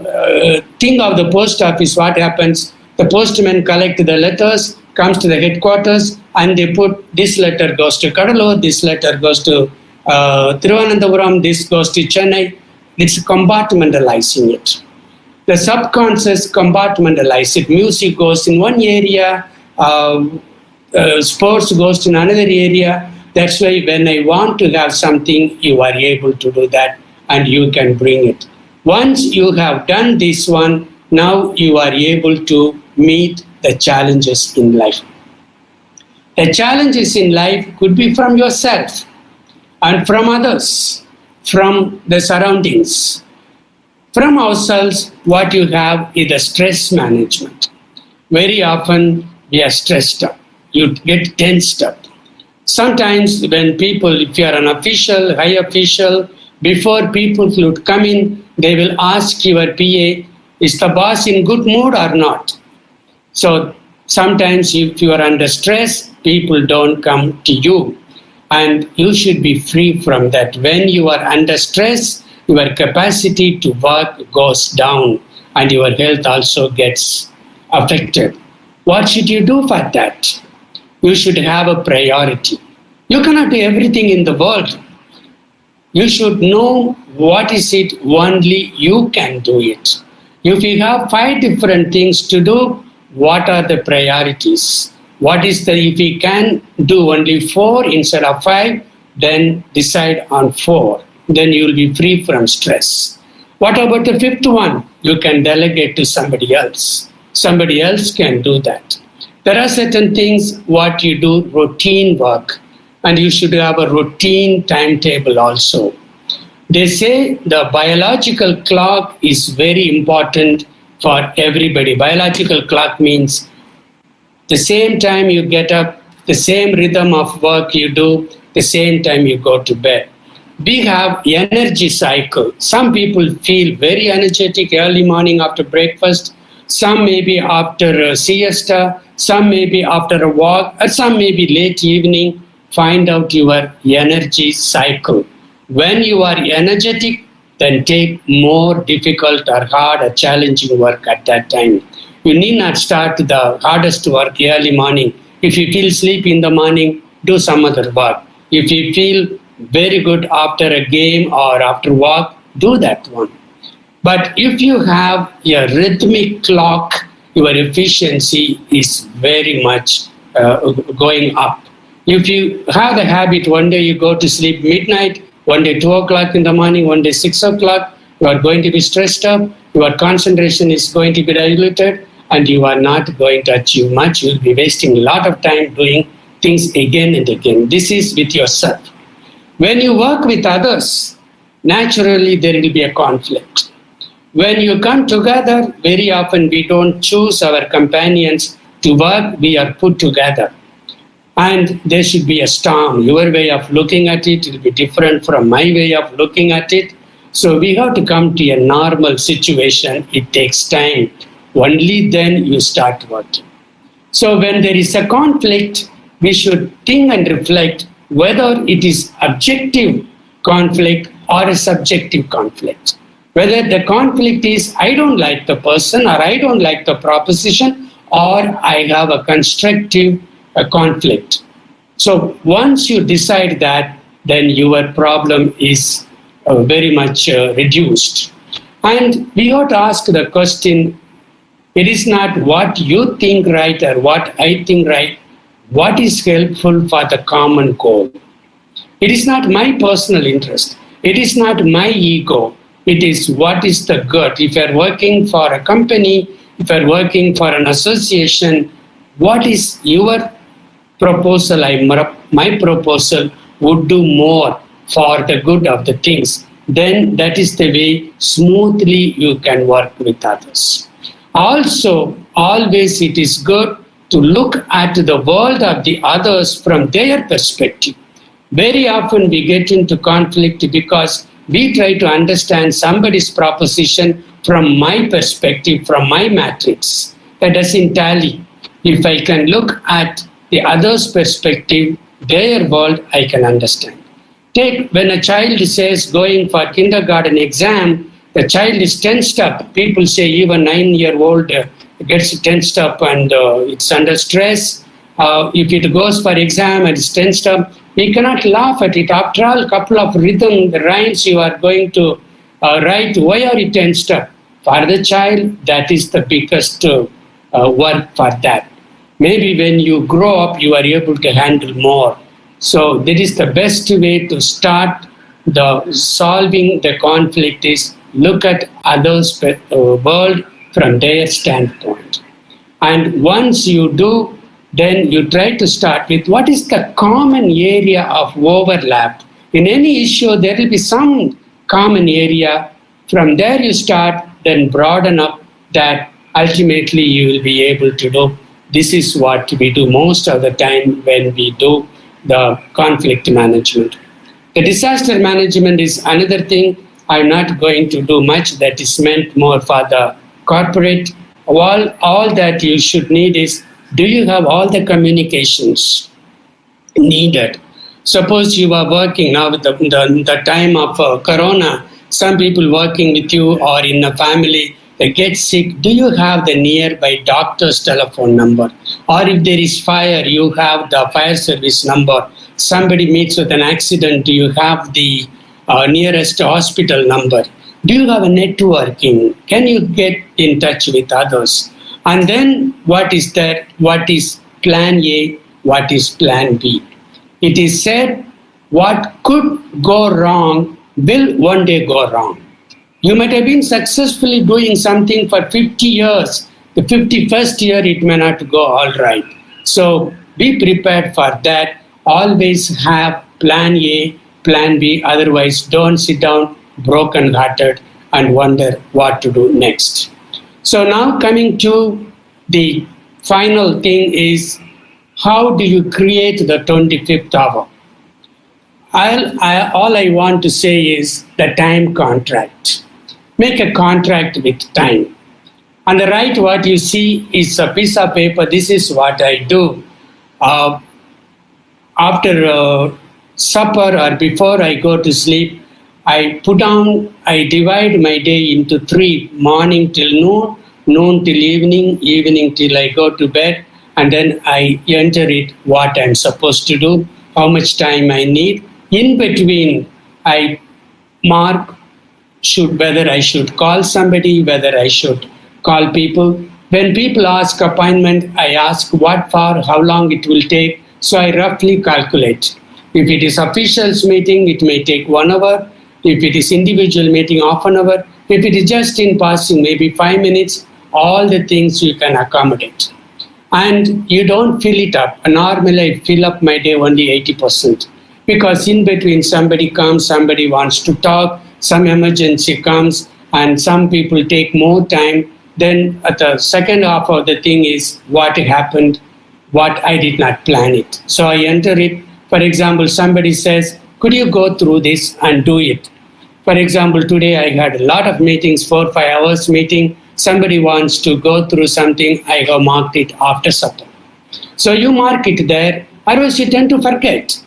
think of the post office, what happens? The postman collects the letters, comes to the headquarters, and they put this letter goes to Kadalur, this letter goes to Thiruvananthapuram, this goes to Chennai. It's compartmentalizing it. The subconscious compartmentalizes it. Music goes in one area, sports goes in another area. That's why when I want to have something, you are able to do that and you can bring it. Once you have done this one, now you are able to meet the challenges in life. The challenges in life could be from yourself and from others, from the surroundings. From ourselves, what you have is the stress management. Very often we are stressed up. You get tensed up. Sometimes when people, if you are an official, high official, before people would come in, they will ask your PA, is the boss in good mood or not? So sometimes if you are under stress, people don't come to you. And you should be free from that. When you are under stress, your capacity to work goes down and your health also gets affected. What should you do for that? You should have a priority. You cannot do everything in the world. You should know what is it only you can do it. If you have 5 different things to do, what are the priorities? If you can do only 4 instead of 5, then decide on 4. Then you will be free from stress. What about the 5th one? You can delegate to somebody else. Somebody else can do that. There are certain things what you do, routine work, and you should have a routine timetable also. They say the biological clock is very important for everybody. Biological clock means the same time you get up, the same rhythm of work you do, the same time you go to bed. We have energy cycle. Some people feel very energetic early morning after breakfast. Some maybe after a siesta. Some maybe after a walk. Or some maybe late evening. Find out your energy cycle. When you are energetic, then take more difficult or hard or challenging work at that time. You need not start the hardest work early morning. If you feel sleepy in the morning, do some other work. If you feel very good after a game or after walk, do that one. But if you have a rhythmic clock, your efficiency is very much going up. If you have the habit, one day you go to sleep midnight, one day 2 o'clock in the morning, one day 6 o'clock, you are going to be stressed up, your concentration is going to be diluted, and you are not going to achieve much. You'll be wasting a lot of time doing things again and again. This is with yourself. When you work with others, naturally there will be a conflict. When you come together, very often we don't choose our companions to work, we are put together. And there should be a storm. Your way of looking at it will be different from my way of looking at it. So we have to come to a normal situation. It takes time. Only then you start working. So when there is a conflict, we should think and reflect whether it is objective conflict or a subjective conflict. Whether the conflict is I don't like the person or I don't like the proposition or I have a constructive conflict. So once you decide that, then your problem is very much reduced. And we ought to ask the question, it is not what you think right or what I think right, what is helpful for the common goal. It is not my personal interest. It is not my ego. It is what is the good. If you are working for a company, if you are working for an association, what is your proposal? My proposal would do more for the good of the things. Then that is the way smoothly you can work with others. Also, always it is good to look at the world of the others from their perspective. Very often we get into conflict because we try to understand somebody's proposition from my perspective, from my matrix. That doesn't tally. If I can look at the other's perspective, their world, I can understand. Take when a child says going for kindergarten exam, the child is tensed up. People say even 9-year-old gets tensed up and it's under stress. If it goes for exam and it's tensed up, we cannot laugh at it. After all, couple of rhythm, the rhymes you are going to write, why are you tensed up? For the child, that is the biggest work for that. Maybe when you grow up, you are able to handle more. So that is the best way to start the solving the conflict is look at others' world from their standpoint. And once you do, then you try to start with what is the common area of overlap. In any issue, there will be some common area. From there you start, then broaden up that ultimately you will be able to do. This is what we do most of the time when we do the conflict management. The disaster management is another thing. I'm not going to do much. That is meant more for the corporate. All that you should need is, do you have all the communications needed? Suppose you are working now with the time of Corona, some people working with you or in a family, they get sick. Do you have the nearby doctor's telephone number? Or if there is fire, you have the fire service number. Somebody meets with an accident, do you have the nearest hospital number? Do you have a networking? Can you get in touch with others? And then what is there? What is plan A? What is plan B? It is said, what could go wrong will one day go wrong. You might have been successfully doing something for 50 years. The 51st year, it may not go all right. So be prepared for that. Always have plan A, plan B. Otherwise, don't sit down broken-hearted and wonder what to do next. So now coming to the final thing is, how do you create the 25th hour? All I want to say is the time contract. Make a contract with time. On the right, what you see is a piece of paper. This is what I do. After supper or before I go to sleep, I divide my day into 3, morning till noon, noon till evening, evening till I go to bed, and then I enter it what I'm supposed to do, how much time I need. In between, I mark whether I should call somebody, whether I should call people. When people ask appointment, I ask what for, how long it will take. So I roughly calculate. If it is officials meeting, it may take 1 hour. If it is individual meeting, half an hour. If it is just in passing, maybe 5 minutes. all the things you can accommodate. And you don't fill it up. Normally, I fill up my day only 80%. Because in between, somebody comes, somebody wants to talk, some emergency comes, and some people take more time. Then at the second half of the thing is what happened, what I did not plan it. So I enter it. For example, somebody says, could you go through this and do it? For example, today I had a lot of meetings, 4 or 5 hours meeting. Somebody wants to go through something, I have marked it after supper. So you mark it there, otherwise you tend to forget.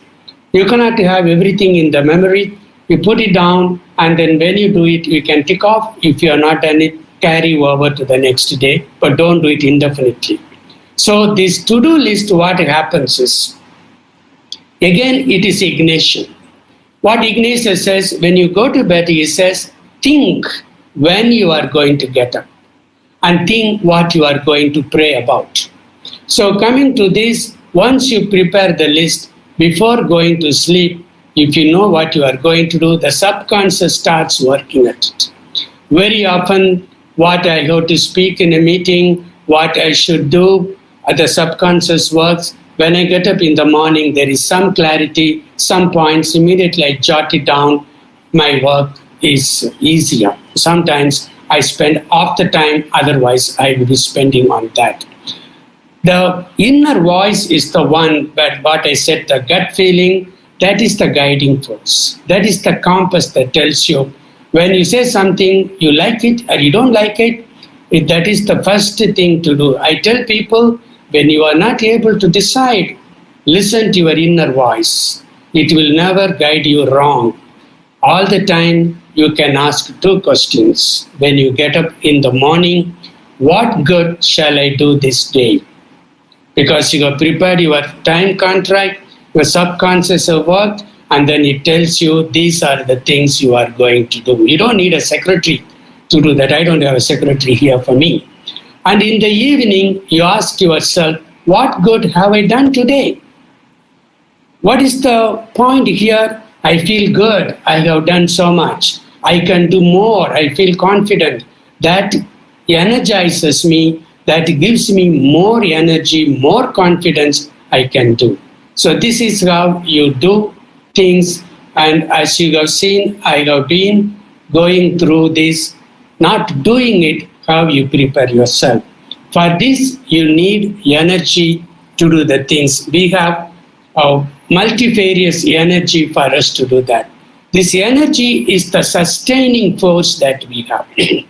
You cannot have everything in the memory. You put it down, and then when you do it, you can tick off. If you are not done it, carry over to the next day, but don't do it indefinitely. So this to-do list, what happens is, again, it is Ignatian. What Ignatius says, when you go to bed, he says, think when you are going to get up and think what you are going to pray about. So coming to this, once you prepare the list before going to sleep, if you know what you are going to do, the subconscious starts working at it. Very often, what I have to speak in a meeting, what I should do, the subconscious works. When I get up in the morning, there is some clarity, some points, immediately I jot it down. My work is easier. Sometimes I spend half the time, otherwise I will be spending on that. The inner voice is the one, but what I said, the gut feeling, that is the guiding force. That is the compass that tells you when you say something, you like it or you don't like it, that is the first thing to do. I tell people, when you are not able to decide, listen to your inner voice. It will never guide you wrong. All the time, you can ask 2 questions. When you get up in the morning, what good shall I do this day? Because you have prepared your time contract, your subconscious have worked, and then it tells you these are the things you are going to do. You don't need a secretary to do that. I don't have a secretary here for me. And in the evening, you ask yourself, what good have I done today? What is the point here? I feel good. I have done so much. I can do more. I feel confident. That energizes me. That gives me more energy, more confidence I can do. So this is how you do things. And as you have seen, I have been going through this, not doing it, how you prepare yourself. For this, you need energy to do the things. We have a multifarious energy for us to do that. This energy is the sustaining force that we have. We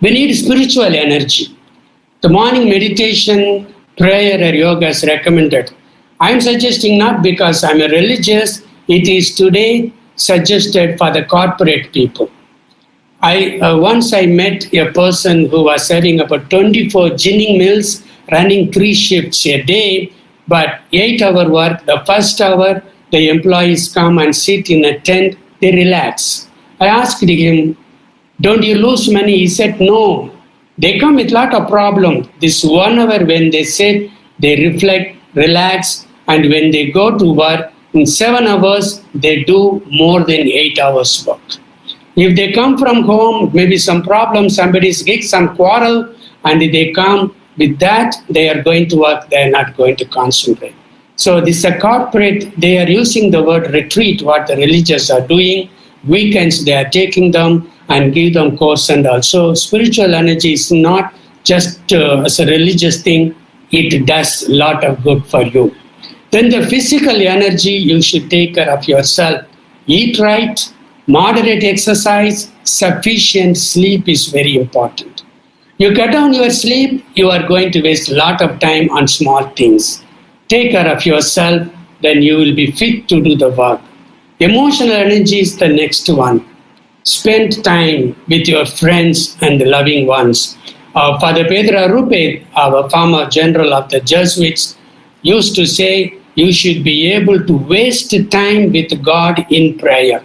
need spiritual energy. The morning meditation, prayer, or yoga is recommended. I'm suggesting not because I'm a religious, it is today suggested for the corporate people. Once I met a person who was having about 24 ginning mills, running 3 shifts a day, but 8-hour work. The first hour, the employees come and sit in a tent, they relax. I asked him, don't you lose money? He said, no. They come with a lot of problems. This 1 hour when they sit, they reflect, relax, and when they go to work, in 7 hours, they do more than 8 hours work. If they come from home, maybe some problem, somebody's sick, some quarrel, and they come with that, they are going to work, they are not going to concentrate. So this is a corporate, they are using the word retreat, what the religious are doing. Weekends, they are taking them and give them course and also spiritual energy is not just as a religious thing, it does a lot of good for you. Then the physical energy, you should take care of yourself. Eat right, moderate exercise, sufficient sleep is very important. You cut down your sleep, you are going to waste a lot of time on small things. Take care of yourself, then you will be fit to do the work. Emotional energy is the next one. Spend time with your friends and loving ones. Father Pedro Rupe, our former general of the Jesuits, used to say, you should be able to waste time with God in prayer.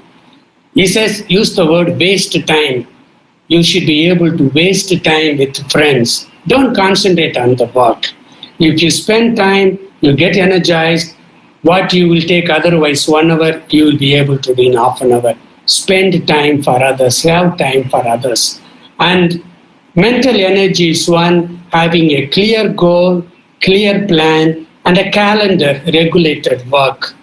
He says, use the word waste time. You should be able to waste time with friends. Don't concentrate on the work. If you spend time, you get energized. What you will take otherwise 1 hour, you will be able to do in half an hour. Spend time for others. Have time for others. And Mental energy is one, having a clear goal, clear plan, and a calendar regulated work.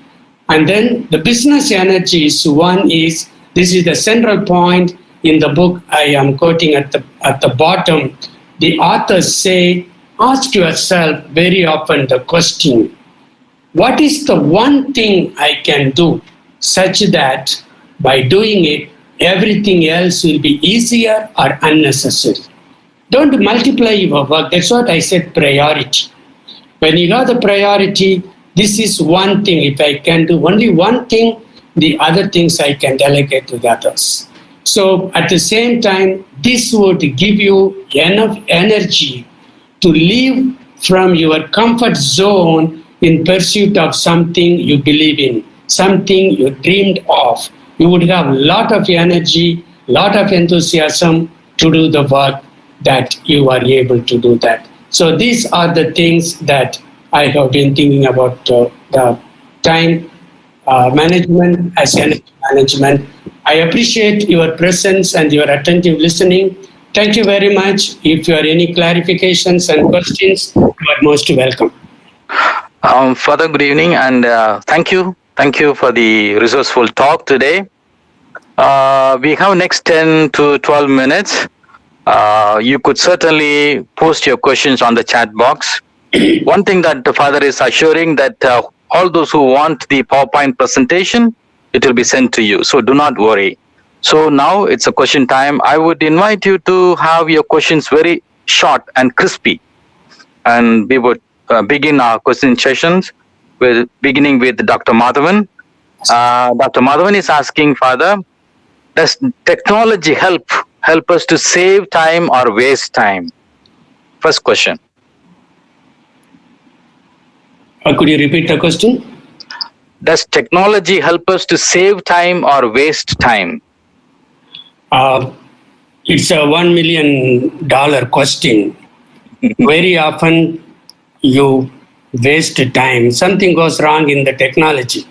And then the business energy is one is, this is the central point in the book I am quoting at the bottom. The authors say, ask yourself very often the question, what is the one thing I can do such that by doing it, everything else will be easier or unnecessary? Don't multiply your work. That's what I said, priority. When you have the priority, this is one thing. If I can do only one thing, the other things I can delegate to the others. So at the same time, this would give you enough energy to leave from your comfort zone in pursuit of something you believe in, something you dreamed of. You would have a lot of energy, lot of enthusiasm to do the work that you are able to do that. So these are the things that I have been thinking about the time management as energy management. I appreciate your presence and your attentive listening. Thank you very much. If you have any clarifications and questions, you are most welcome. Father, good evening, and thank you. Thank you for the resourceful talk today. We have next 10 to 12 minutes. You could certainly post your questions on the chat box. One thing that the Father is assuring that all those who want the PowerPoint presentation, it will be sent to you. So do not worry. So now it's a question time. I would invite you to have your questions very short and crispy. And we would begin our question sessions beginning with Dr. Madhavan. Dr. Madhavan is asking, Father, does technology help us to save time or waste time? First question. Could you repeat the question? Does technology help us to save time or waste time? It's a $1 million question. Very often you waste time. Something goes wrong in the technology.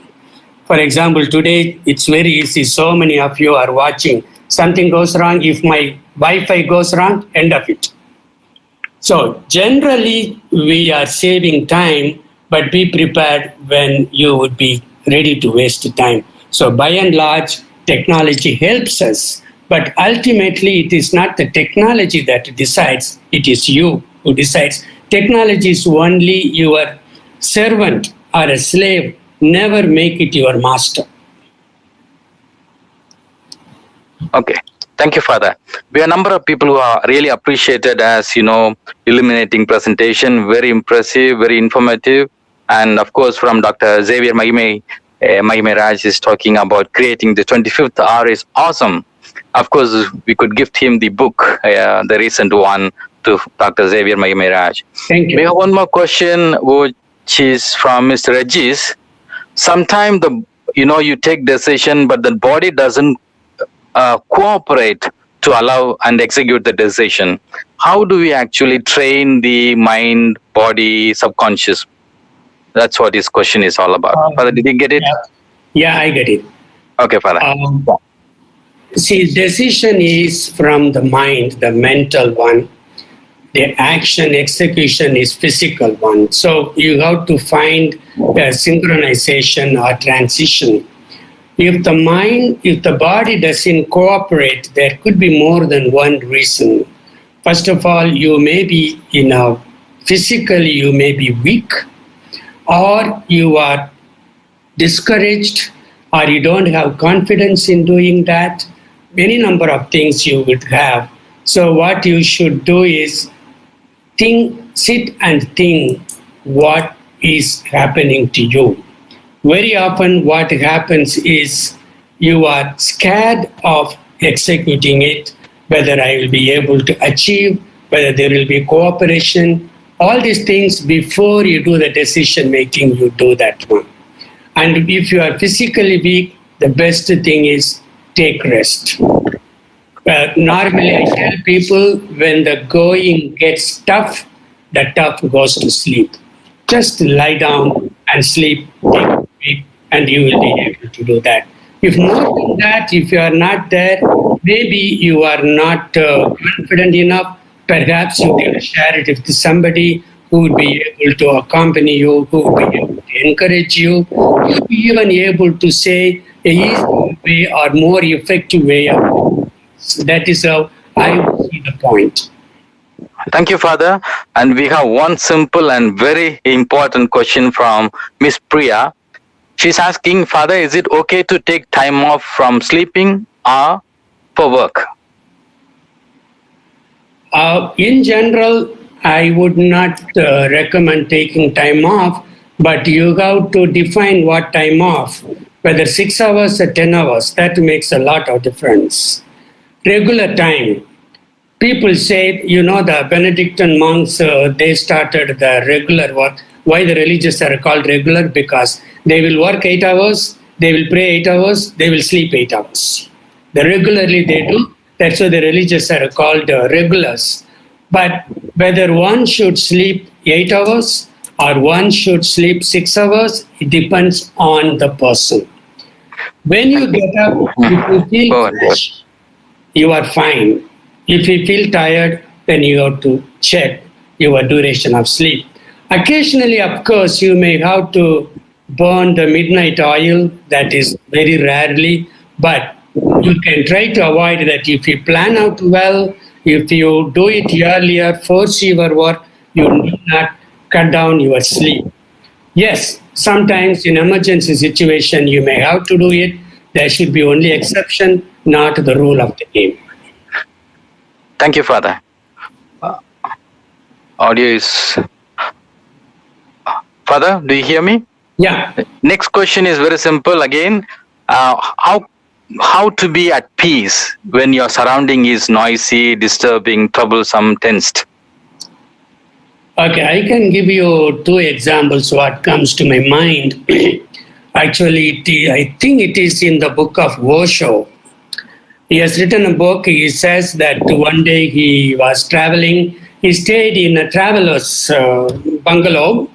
For example, today it's very easy. So many of you are watching. Something goes wrong. If my Wi-Fi goes wrong, end of it. So generally we are saving time, but be prepared when you would be ready to waste time. So by and large, technology helps us, but ultimately it is not the technology that decides, it is you who decides. Technology is only your servant or a slave. Never make it your master. Okay. Thank you, Father. We are a number of people who are really appreciated as, illuminating presentation, very impressive, very informative. And of course, from Dr. Xavier Mahime Raj is talking about creating the 25th hour is awesome. Of course, we could gift him the book, the recent one, to Dr. Xavier Mahime Raj. Thank you. We have one more question, which is from Mr. Regis. Sometimes you take decision, but the body doesn't cooperate to allow and execute the decision. How do we actually train the mind, body, subconscious? That's what his question is all about. Father, did you get it? Yeah, I get it. Okay, Father. See, decision is from the mind, the mental one. The action, execution is physical one. So you have to find a synchronization or transition. If the body doesn't cooperate, there could be more than one reason. First of all, you may be physically you may be weak, or you are discouraged, or you don't have confidence in doing that. Any number of things you would have. So what you should do is sit and think what is happening to you. Very often what happens is you are scared of executing it, whether I will be able to achieve, whether there will be cooperation, all these things before you do the decision making, you do that one. And if you are physically weak, the best thing is take rest. Normally I tell people when the going gets tough, the tough goes to sleep. Just lie down and sleep, take a break, and you will be able to do that. If more than that, if you are not there, maybe you are not confident enough, perhaps you can share it with somebody who would be able to accompany you, who would be able to encourage you, even able to say a easier way or more effective way of doing it. That is how I see the point. Thank you, Father. And we have one simple and very important question from Miss Priya. She's asking, Father, is it okay to take time off from sleeping or for work? In general, I would not recommend taking time off, but you have to define what time off, whether 6 hours or 10 hours. That makes a lot of difference. Regular time. People say, the Benedictine monks, they started the regular work. Why the religious are called regular? Because they will work 8 hours, they will pray 8 hours, they will sleep 8 hours. The regularly they do. That's why the religious are called regulars. But whether one should sleep 8 hours or one should sleep 6 hours, it depends on the person. When you get up, if you feel fresh, you are fine. If you feel tired, then you have to check your duration of sleep. Occasionally, of course, you may have to burn the midnight oil. That is very rarely, but you can try to avoid that. If you plan out well, if you do it earlier, force your work, you need not cut down your sleep. Yes, sometimes in emergency situation, you may have to do it. There should be only exception, not the rule of the game. Thank you, Father. Audio is... Father, do you hear me? Yeah. Next question is very simple again. How to be at peace when your surrounding is noisy, disturbing, troublesome, tensed? Okay, I can give you 2 examples what comes to my mind. Actually, I think it is in the book of Voyage. He has written a book. He says that one day he was traveling. He stayed in a traveler's bungalow,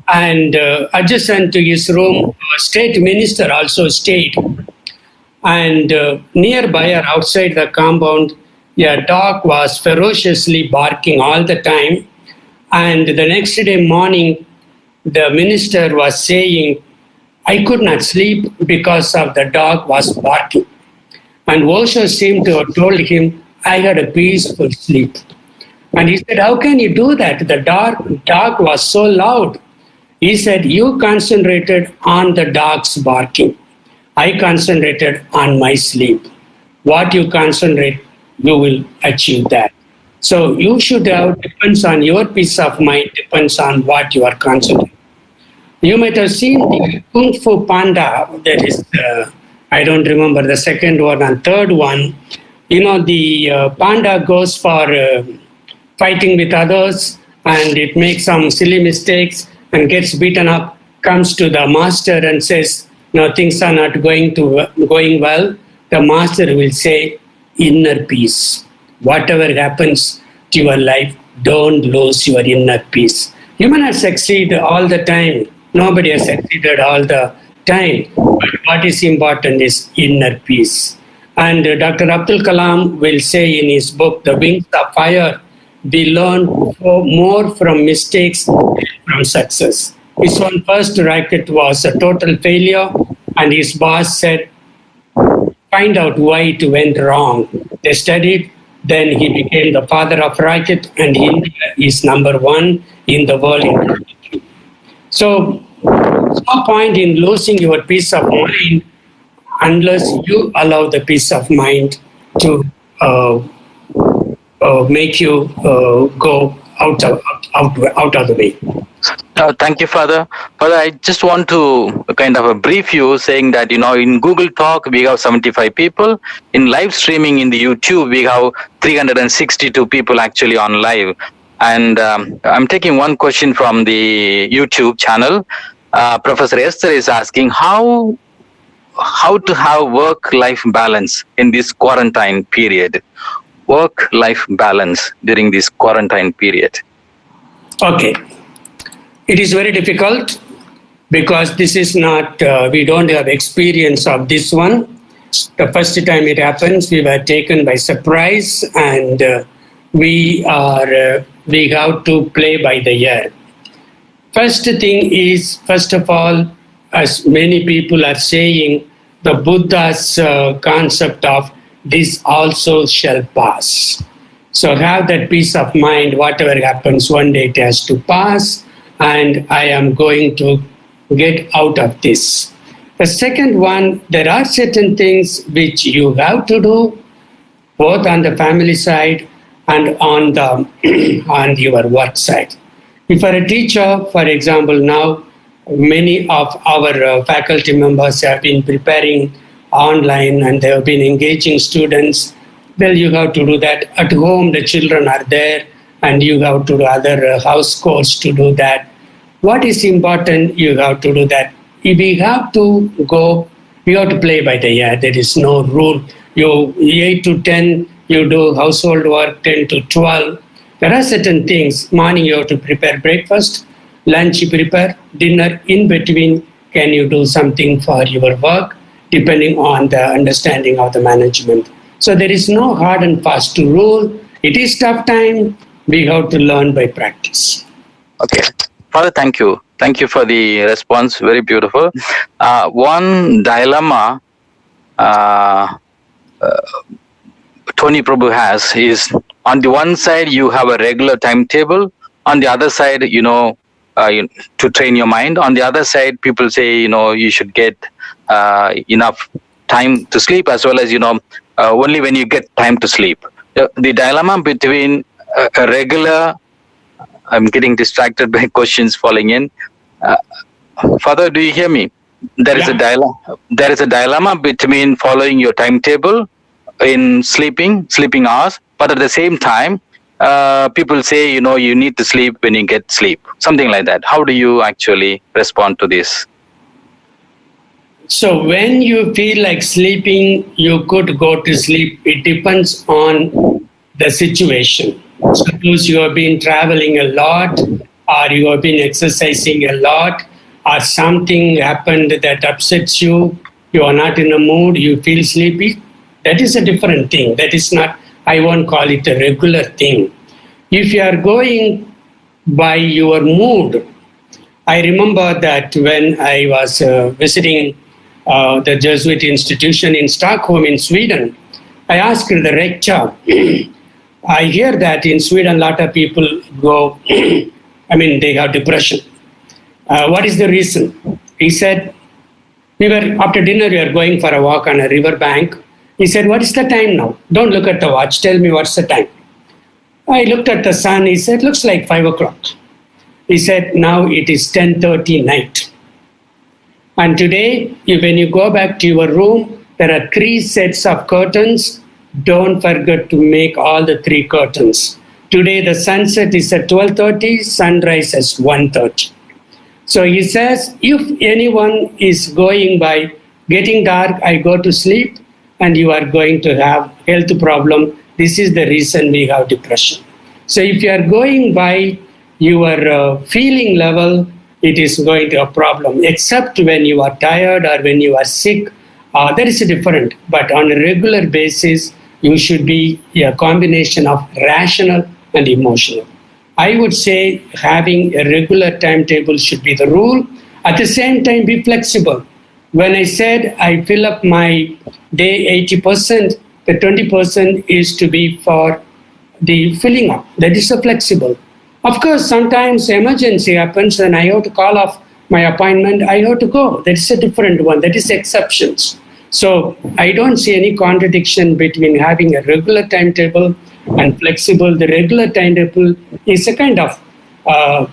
and adjacent to his room, a state minister also stayed. And nearby or outside the compound, a dog was ferociously barking all the time. And the next day morning, the minister was saying, I could not sleep because of the dog was barking. And Osho seemed to have told him, I had a peaceful sleep. And he said, how can you do that? The dog was so loud. He said, you concentrated on the dog's barking. I concentrated on my sleep. What you concentrate, you will achieve that. So you should have, depends on your peace of mind, depends on what you are concentrating. You might have seen the Kung Fu Panda, that is, I don't remember the second one and third one. The panda goes for fighting with others and it makes some silly mistakes and gets beaten up, comes to the master and says, no, things are not going well. The master will say, inner peace. Whatever happens to your life, don't lose your inner peace. You may not succeed all the time. Nobody has succeeded all the time. But what is important is inner peace. And Dr. Abdul Kalam will say in his book, The Wings of Fire, we learn more from mistakes than from success. His own first racket was a total failure, and his boss said, find out why it went wrong. They studied, then he became the father of racket, and India is number 1 in the world. So, there's no point in losing your peace of mind unless you allow the peace of mind to make you go out of the way. Thank you, Father. Father, I just want to kind of brief you saying that, in Google Talk, we have 75 people. In live streaming in the YouTube, we have 362 people actually on live. And I'm taking one question from the YouTube channel. Professor Esther is asking how to have work-life balance in this quarantine period. Work-life balance during this quarantine period. Okay. It is very difficult because this is not, we don't have experience of this one. The first time it happens, we were taken by surprise and we have to play by the ear. First thing is, first of all, as many people are saying, the Buddha's concept of this also shall pass. So have that peace of mind, whatever happens, one day it has to pass, and I am going to get out of this. The second one, there are certain things which you have to do, both on the family side and on the on your work side. If you are a teacher, for example, now many of our faculty members have been preparing online and they have been engaging students. Well, you have to do that. At home, the children are there and you have to do other house chores to do that. What is important, you have to do that. If we have to go, you have to play by the ear. There is no rule. You 8 to 10, you do household work, 10 to 12. There are certain things. Morning you have to prepare breakfast, lunch you prepare, dinner in between. Can you do something for your work, depending on the understanding of the management. So there is no hard and fast rule. It is tough time. We have to learn by practice. Okay. Father, thank you. Thank you for the response. Very beautiful. One dilemma Tony Prabhu has is, on the one side, you have a regular timetable. On the other side, to train your mind. On the other side, people say, you should get enough time to sleep, as well as, only when you get time to sleep. The dilemma between a regular, I'm getting distracted by questions falling in. Father, do you hear me? There is a dilemma between following your timetable in sleeping hours, but at the same time, people say, you need to sleep when you get sleep, something like that. How do you actually respond to this? So when you feel like sleeping, you could go to sleep. It depends on the situation. Suppose you have been traveling a lot, or you have been exercising a lot, or something happened that upsets you, you are not in a mood, you feel sleepy. That is a different thing. That is not, I won't call it a regular thing. If you are going by your mood, I remember that when I was visiting the Jesuit institution in Stockholm in Sweden, I asked the rector, I hear that in Sweden a lot of people go, they have depression. What is the reason? He said, after dinner we were going for a walk on a river bank. He said, what is the time now? Don't look at the watch, tell me what's the time. I looked at the sun, he said, looks like 5 o'clock. He said, now it is 10:30 night. And today, when you go back to your room, there are 3 sets of curtains. Don't forget to make all the 3 curtains. Today, the sunset is at 12:30, sunrise is 1:30. So he says, if anyone is going by getting dark, I go to sleep, and you are going to have health problem. This is the reason we have depression. So if you are going by your feeling level, it is going to be a problem, except when you are tired or when you are sick. That is different. But on a regular basis, you should be a combination of rational and emotional. I would say having a regular timetable should be the rule. At the same time, be flexible. When I said I fill up my day 80%, the 20% is to be for the filling up. That is so flexible. Of course, sometimes emergency happens and I have to call off my appointment. I have to go. That is a different one. That is exceptions. So I don't see any contradiction between having a regular timetable and flexible. The regular timetable is a kind of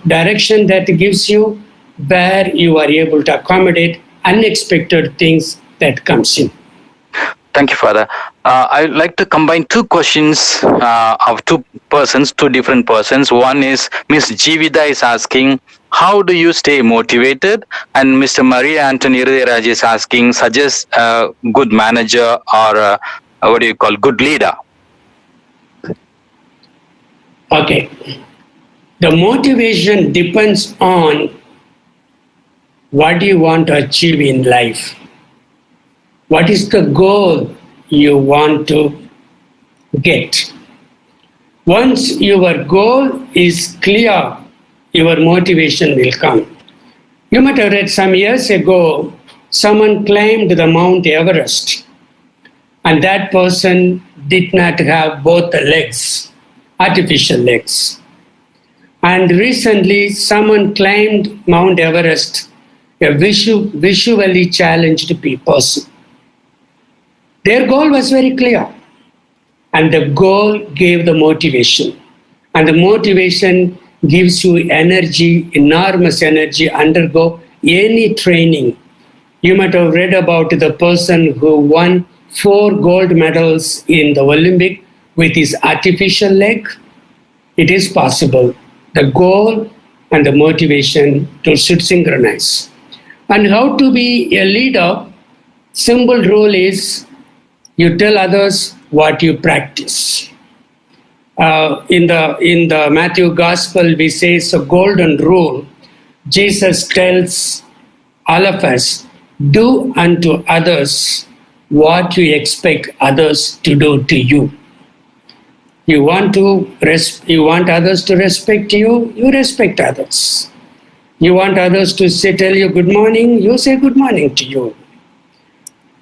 direction that gives you where you are able to accommodate unexpected things that comes in. Thank you, Father. I'd like to combine 2 questions of 2 different persons. One is Miss Jivida is asking, how do you stay motivated? And Mr. Maria Anthony Raj is asking, suggest a good manager or good leader. Okay. The motivation depends on what you want to achieve in life. What is the goal you want to get? Once your goal is clear, your motivation will come. You might have read some years ago, someone climbed the Mount Everest, and that person did not have both the legs, artificial legs. And recently, someone climbed Mount Everest, a visually challenged person. Their goal was very clear, and the goal gave the motivation. And the motivation gives you energy, enormous energy, undergo any training. You might have read about the person who won 4 gold medals in the Olympic with his artificial leg. It is possible. The goal and the motivation should synchronize. And how to be a leader? Simple rule is you tell others what you practice. In the Matthew Gospel, we say it's a golden rule. Jesus tells all of us, do unto others what you expect others to do to you. You want others to respect you, you respect others. You want others to tell you good morning, you say good morning to you.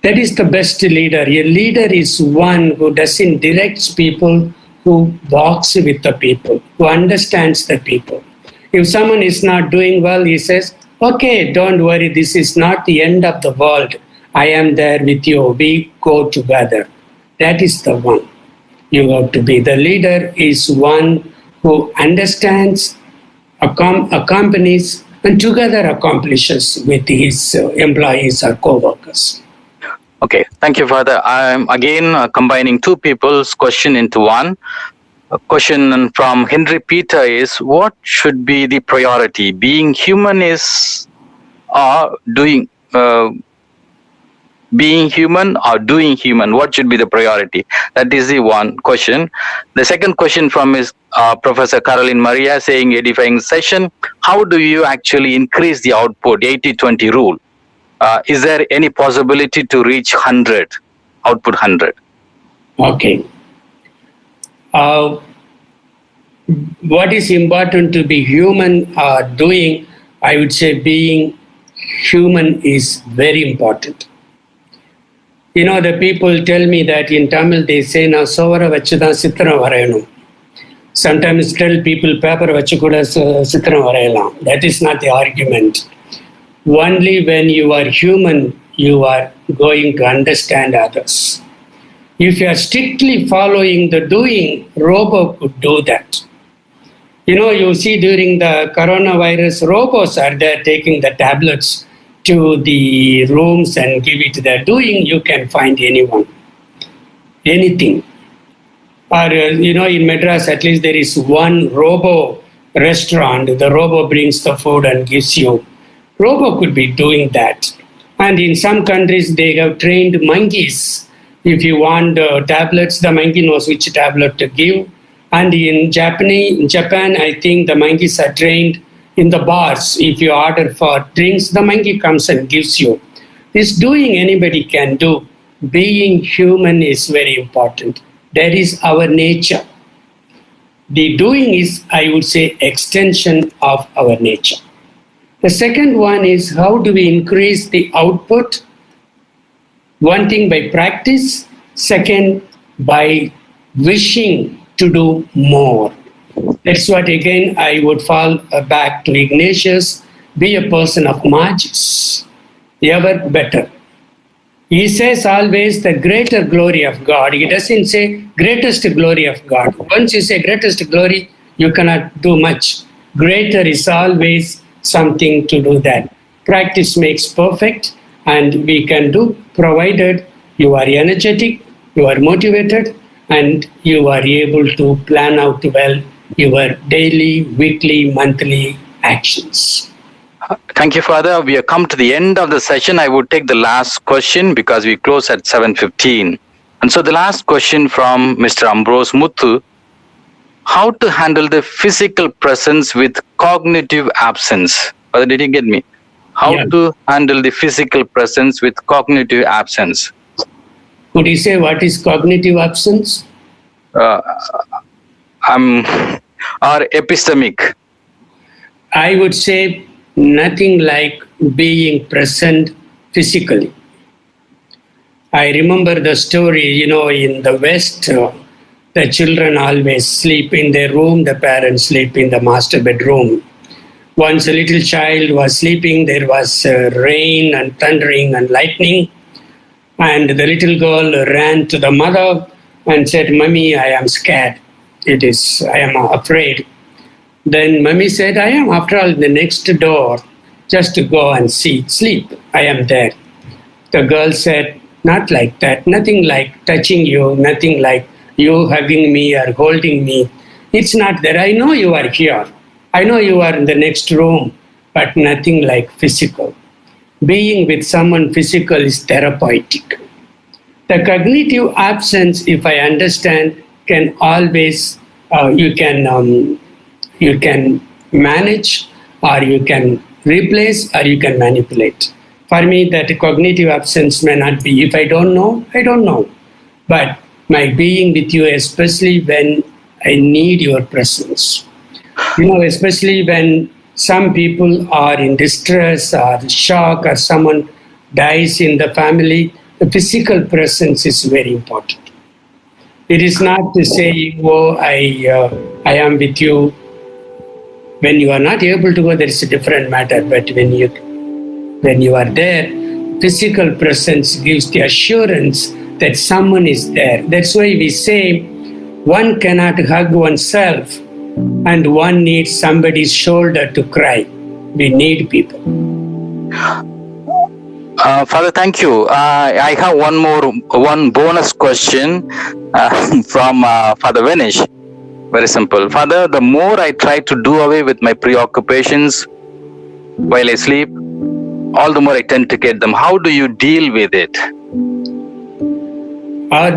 That is the best leader. A leader is one who doesn't direct people, who walks with the people, who understands the people. If someone is not doing well, he says, okay, don't worry, this is not the end of the world. I am there with you. We go together. That is the one you have to be. The leader is one who understands, accompanies, and together accomplishes with his employees or co-workers. Okay, thank you, Father. I'm again combining two people's question into one. A question from Henry Peter is, what should be the priority? Being human or doing human? What should be the priority? That is the one question. The second question from is Professor Caroline Maria saying, edifying session, how do you actually increase the output, 80-20 rule? Is there any possibility to reach 100, output 100? Okay. What is important to be human doing, I would say being human is very important. You know, the people tell me that in Tamil they say, na sovara vachudan sitram varayanum. Sometimes tell people paper vachu kuda sitram varayalam. That is not the argument. Only when you are human, you are going to understand others. If you are strictly following the doing, robot could do that. You know, you see during the coronavirus, robots are there taking the tablets to the rooms and give it their doing. You can find anyone, anything. Or, you know, in Madras, at least there is one robo restaurant. The robo brings the food and gives you. Robo could be doing that. And in some countries, they have trained monkeys. If you want tablets, the monkey knows which tablet to give. And in Japan, I think the monkeys are trained in the bars. If you order for drinks, the monkey comes and gives you. This doing anybody can do. Being human is very important. That is our nature. The doing is, I would say, extension of our nature. The second one is, how do we increase the output? One thing by practice, second by wishing to do more. That's what again I would fall back to Ignatius, be a person of margins, ever better. He says always the greater glory of God. He doesn't say greatest glory of God. Once you say greatest glory, you cannot do much. Greater is always something to do that. Practice makes perfect, and we can do provided you are energetic, you are motivated, and you are able to plan out well your daily, weekly, monthly actions. Thank you, Father. We have come to the end of the session. I would take the last question because we close at 7:15. And so the last question from Mr. Ambrose Muthu, how to handle the physical presence with cognitive absence? Father, did you get me? How to handle the physical presence with cognitive absence? Could you say what is cognitive absence? or epistemic? I would say nothing like being present physically. I remember the story, in the West, the children always sleep in their room, the parents sleep in the master bedroom. Once a little child was sleeping, there was rain and thundering and lightning, and the little girl ran to the mother and said, "Mummy, I am scared. I am afraid." Then Mummy said, "I am, after all, the next door. Just to go and sleep. I am there." The girl said, "Not like that. Nothing like touching you. Nothing like you hugging me or holding me. It's not there. I know you are here. I know you are in the next room, but nothing like physical. Being with someone physical is therapeutic. The cognitive absence, if I understand, can always, you can manage, or you can replace, or you can manipulate. For me, that cognitive absence may not be. If I don't know, I don't know. But my being with you, especially when I need your presence. Especially when some people are in distress or shock, or someone dies in the family, the physical presence is very important. It is not to say, "Oh, I am with you." When you are not able to go, there is a different matter. But when you are there, physical presence gives the assurance that someone is there. That's why we say one cannot hug oneself, and one needs somebody's shoulder to cry. We need people. Father, thank you. I have one bonus question from Father Venish. Very simple. Father, the more I try to do away with my preoccupations while I sleep, all the more I tend to get them. How do you deal with it?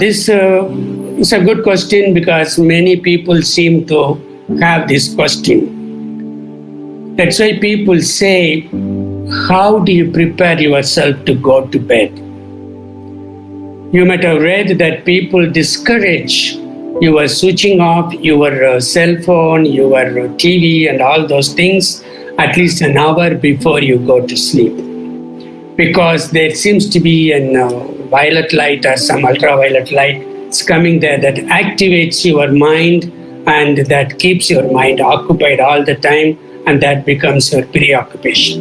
This is a good question, because many people seem to have this question. That's why people say, "How do you prepare yourself to go to bed?" You might have read that people discourage your switching off your cell phone, your TV, and all those things at least an hour before you go to sleep. Because there seems to be a violet light or some ultraviolet light is coming there that activates your mind, and that keeps your mind occupied all the time, and that becomes your preoccupation.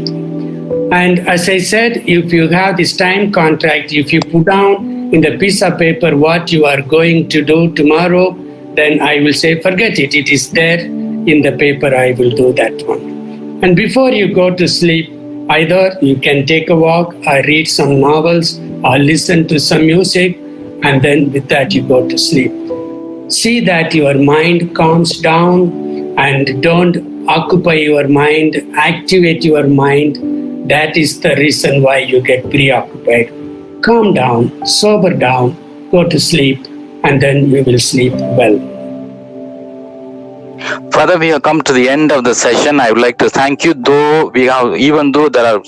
And as I said, if you have this time contract, if you put down in the piece of paper what you are going to do tomorrow, then I will say, forget it. It is there in the paper. I will do that one. And before you go to sleep, either you can take a walk, or read some novels, or listen to some music, and then with that you go to sleep. See that your mind calms down, and don't occupy your mind, activate your mind. That is the reason why you get preoccupied. Calm down, sober down, go to sleep, and then you will sleep well. Father, we have come to the end of the session. I would like to thank you. Even though there are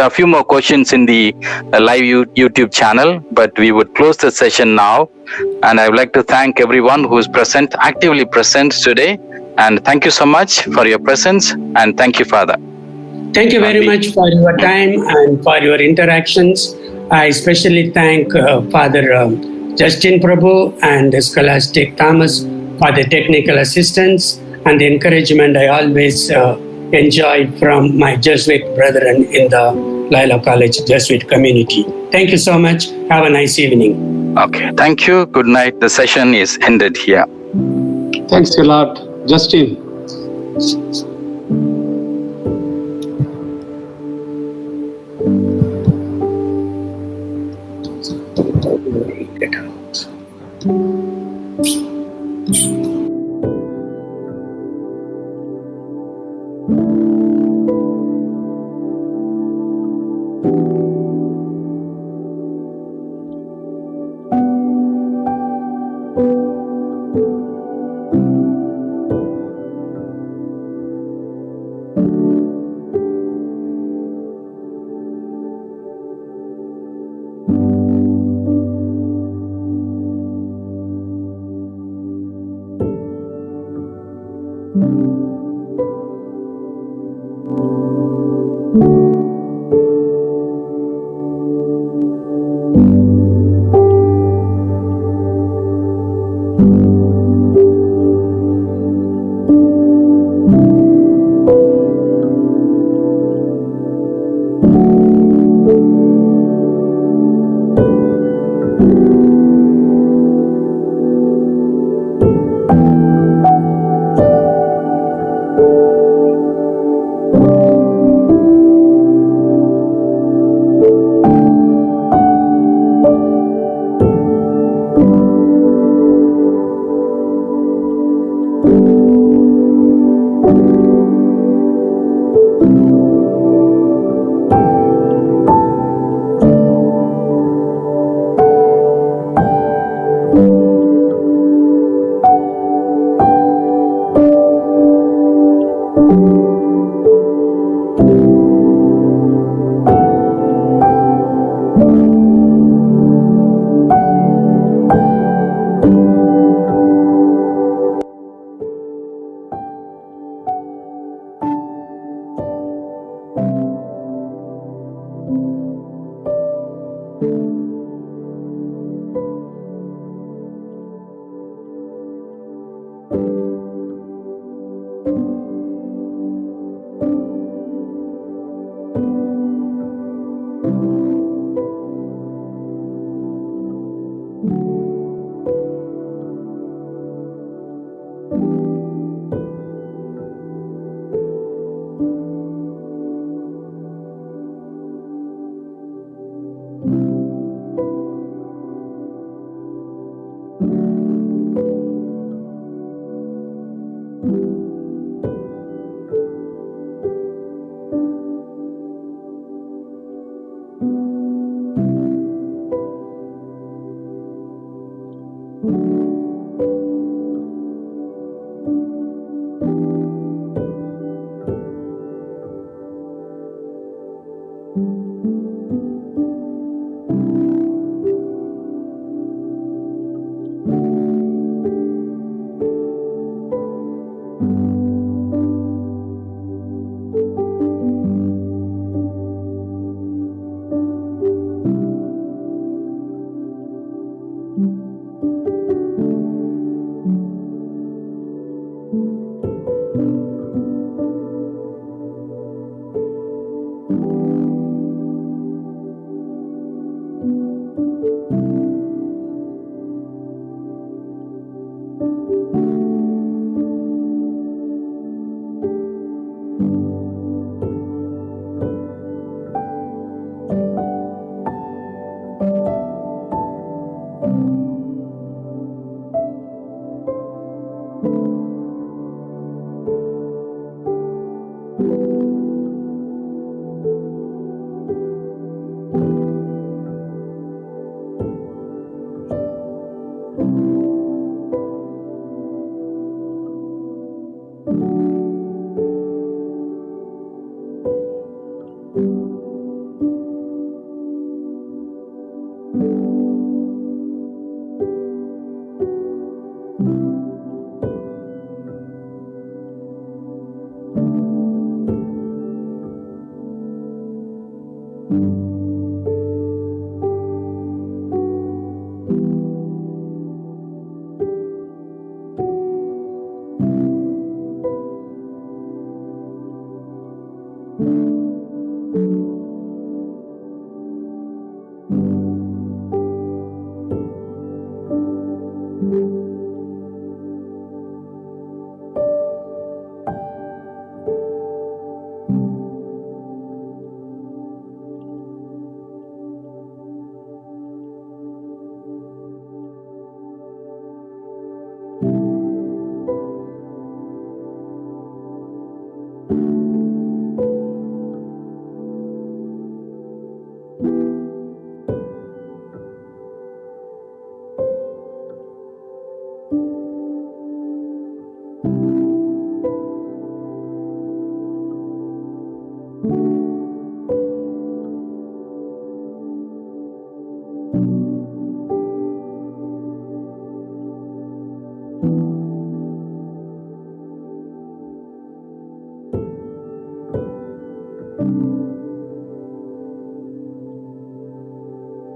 a few more questions in the live YouTube channel, but we would close the session now. And I would like to thank everyone who is actively present today. And thank you so much for your presence. And thank you, Father. Thank you very much for your time and for your interactions. I especially thank Father Justin Prabhu and Scholastic Thomas for the technical assistance and the encouragement I always enjoy from my Jesuit brethren in the Loyola College Jesuit community. Thank you so much. Have a nice evening. Okay, thank you. Good night. The session is ended here. Thanks a lot, Justin. Get out.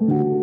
you